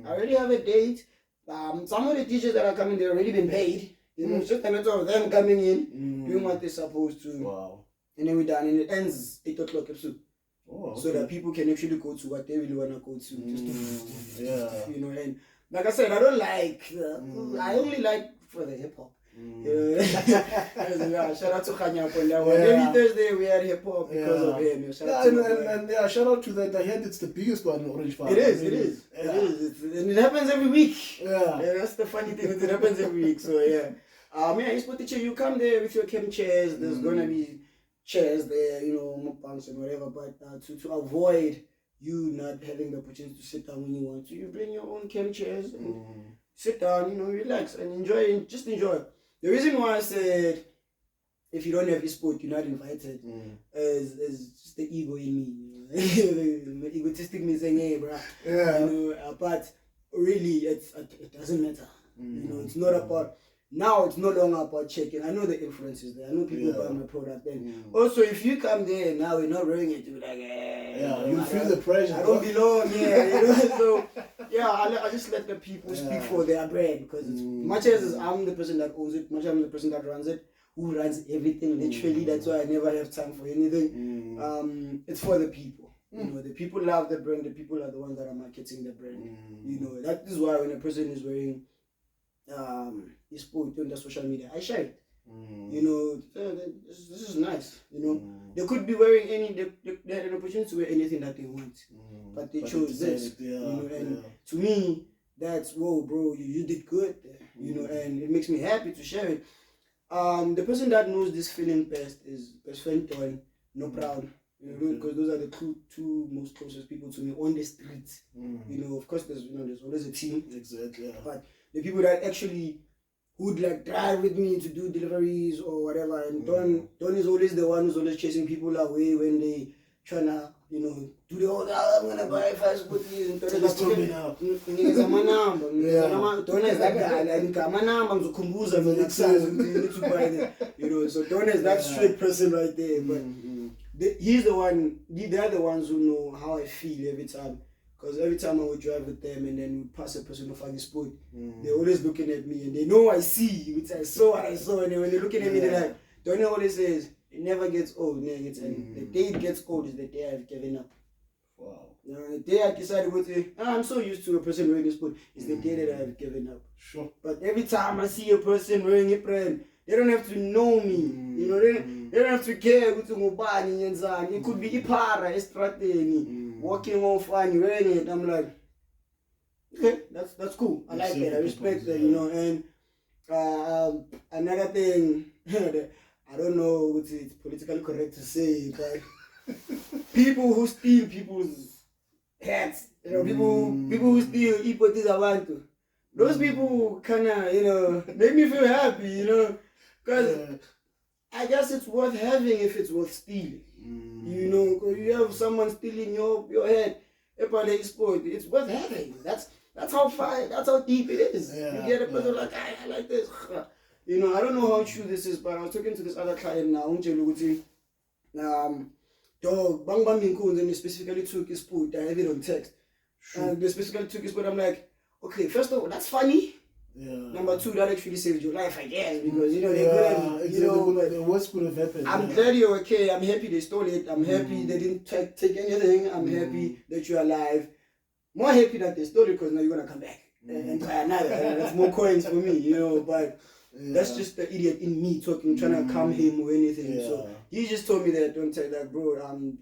I already have a date. Some of the DJs that are coming, they've already been paid. You know, it's just a matter of them coming in, doing what they're supposed to. Wow. And then we're done. And it ends 8 o'clock episode. Oh, okay. So that people can actually go to what they really want to go to. Just to, you know, and like I said, I don't like, I only like for the hip hop. Shout out to Khanyap on that one. Every Thursday we had hip hop because of him. Shout out to that. I heard it's the biggest one in Orange Farm. It is. And it happens every week. That's the funny thing. It happens every week. So ISpoti Kay, you come there with your chem chairs. There's gonna be chairs there, you know, mukbangs and whatever. But to avoid you not having the opportunity to sit down when you want to, you bring your own chem chairs and sit down, you know, relax and enjoy. Just enjoy. The reason why I said if you don't have ISpoti, you're not invited is just the ego in me. The egotistic me saying, hey, bro. You know, but really, it doesn't matter. You know, it's not about. Now it's no longer about checking. I know the influences there. I know people buy my product. And also, if you come there and now we're not wearing it, you're like, you feel the pressure. I don't belong here. You know? So, I just let the people speak for their brand. Because much as I'm the person that owns it, much as I'm the person that runs it, who runs everything literally. That's why I never have time for anything. It's for the people. You know, the people love the brand. The people are the ones that are marketing the brand. You know, that is why when a person is wearing ISpoti on the social media, I share it. You know, this is nice. You know, they could be wearing they had an opportunity to wear anything that they want, but they chose this. You know, and to me, that's whoa, bro, you did good there. You know, and it makes me happy to share it. The person that knows this feeling best is best friend Toy, no proud. because those are the two most closest people to me on the streets. Of course, there's always a team. Exactly. Yeah. But the people that actually would like drive with me to do deliveries or whatever, and Don is always the one who's always chasing people away when they tryna, do the whole, I'm gonna buy 5 scooters, and Don is like, Don is that guy, like, I'm to Kumbuza the next time, you need to buy them, so Don is that straight person right there, but he's the one, they're the ones who know how I feel every time. Because every time I would drive with them and then we pass a person of any sport, they're always looking at me and they know I see, which I saw what I saw, and then when they're looking at me, they're like, Donnie always says, it never gets old, and the day it gets old is the day I've given up. Wow. The day I decided to say, I'm so used to a person wearing a sport, is the day that I've given up. Sure. But every time I see a person wearing a brand, they don't have to know me, they don't have to care what's going on. It could be Ipara, Estrateni. Walking off and wearing it, I'm like, okay, that's cool. I like that. I respect that, And another thing, I don't know what it's politically correct to say, but people who steal people's hats, people who steal ISpoti Kay, those people kind of, make me feel happy, because I guess it's worth having if it's worth stealing. Because you have someone stealing your head, it's worth having. That's how far, that's how deep it is. You get a person like, I like this. I don't know how true this is, but I was talking to this other client now, dog, bang bang and they specifically took his sport. I have it on text. And they specifically took his sport. I'm like, okay, first of all, that's funny. Number 2, that actually saved your life, I guess, because they couldn't, what could have happened? I'm glad you're okay. I'm happy they stole it. I'm happy they didn't take anything. I'm happy that you're alive. More happy that they stole it because now you're gonna come back and buy another. That's more coins for me, But that's just the idiot in me trying to calm him or anything. So he just told me that, don't tell that, bro.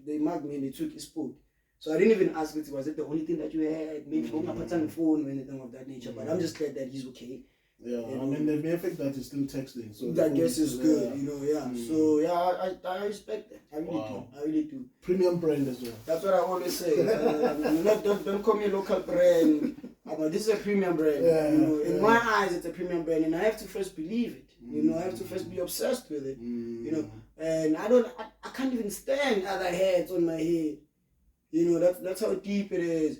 They mugged me and they took his sport. So I didn't even ask it, was it the only thing that you had? Maybe on my phone or anything of that nature. But I'm just glad that he's okay. Yeah, I mean, the mere fact that he's still texting. So I guess it's good, So, I respect that. I really do. Premium brand as well. That's what I always say. Don't call me a local brand. This is a premium brand. In my eyes, it's a premium brand. And I have to first believe it. I have to first be obsessed with it. And I can't even stand other hats on my head. That's how deep it is.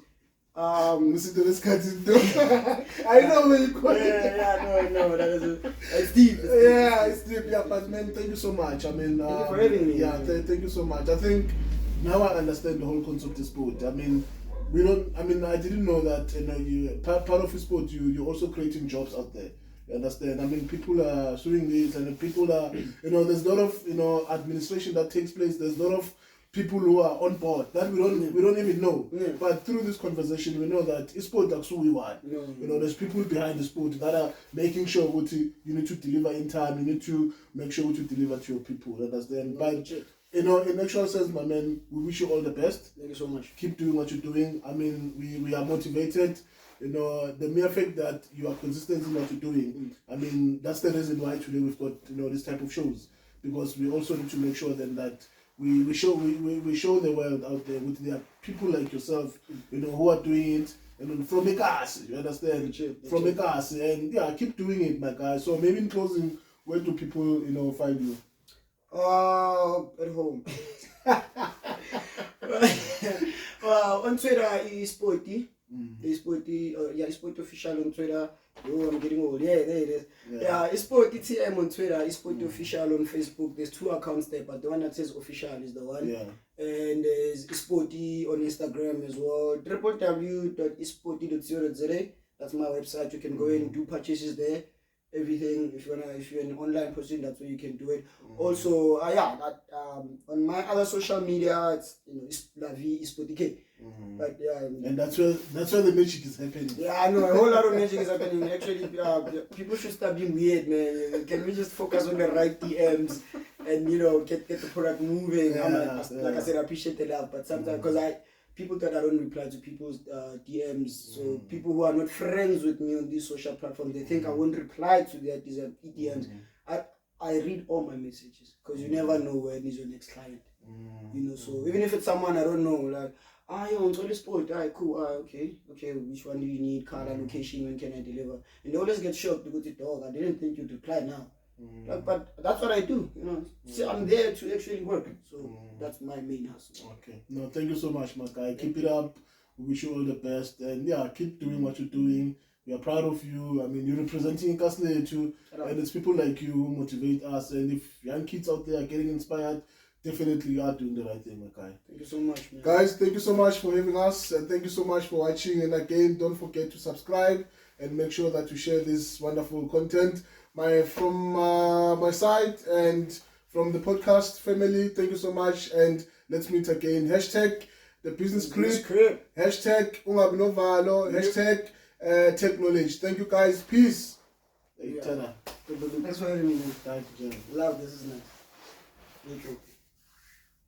Listen to this cut. I know where you call it. No, it's deep. It's deep. Yeah, but man, thank you so much. I mean, thank you for having me. Yeah, thank you so much. I think now I understand the whole concept of sport. I mean, I didn't know that. You part of the sport, you're also creating jobs out there. You understand? I mean, people are doing this, and people are, there's a lot of, administration that takes place. There's a lot of people who are on board that we don't even know. But through this conversation, we know that ISpoti that's who we want. There's people behind the sport that are making sure you need to deliver in time. You need to make sure to deliver to your people. Understand? But in actual sense, my man, we wish you all the best. Thank you so much. Keep doing what you're doing. I mean, we are motivated. The mere fact that you are consistent in what you're doing. I mean, that's the reason why today we've got this type of shows, because we also need to make sure then that we show the world out there with their people like yourself, who are doing it, from a cast, you understand? From a cast, and keep doing it, my guy. So maybe in closing, where do people, find you? At home. On Twitter, ISpoti. ISpoti official on Twitter. Oh, I'm getting old. Yeah, there it is. ISpoti TM on Twitter, ISpoti official on Facebook. There's 2 accounts there, but the one that says official is the one. And there's ISpoti on Instagram as well. www.ispoti.co.za. That's my website. You can go in and do purchases there. Everything. If you're an online person, that's where you can do it. Also, on my other social media, it's Lovey ISpoti Kay. But and that's where the magic is happening. I know a whole lot of magic is happening. Actually, people should stop being weird, man. Can we just focus on the right DMs and get the product moving? Like I said, I appreciate the love, but sometimes because people that I don't reply to people's DMs, so people who are not friends with me on these social platforms, they think I won't reply to their DMs. I read all my messages because you never know when is your next client. You know, so even if it's someone I don't know, like, yo, Untitled Sport, alright, cool, okay, which one do you need, color, location, when can I deliver? And they always get shocked because it's dog, I didn't think you'd reply now. Like, but that's what I do, you know. See, I'm there to actually work, so that's my main hustle. Okay, no, thank you so much, my guy. Keep it up. We wish you all the best, and yeah, keep doing what you're doing. We are proud of you. I mean, you're representing Kasle too, and it's people like you who motivate us. And if young kids out there are getting inspired, definitely you are doing the right thing, my guy. Thank you so much, man. Guys, thank you so much for having us, and thank you so much for watching. And again, don't forget to subscribe and make sure that you share this wonderful content. From my side and from the podcast family, thank you so much, and let's meet again. Hashtag the business crib. Hashtag ungabinovalo. Hashtag tech knowledge. Thank you guys. Peace. Thanks for having me, man. Thank you, Love, this is nice. Thank you.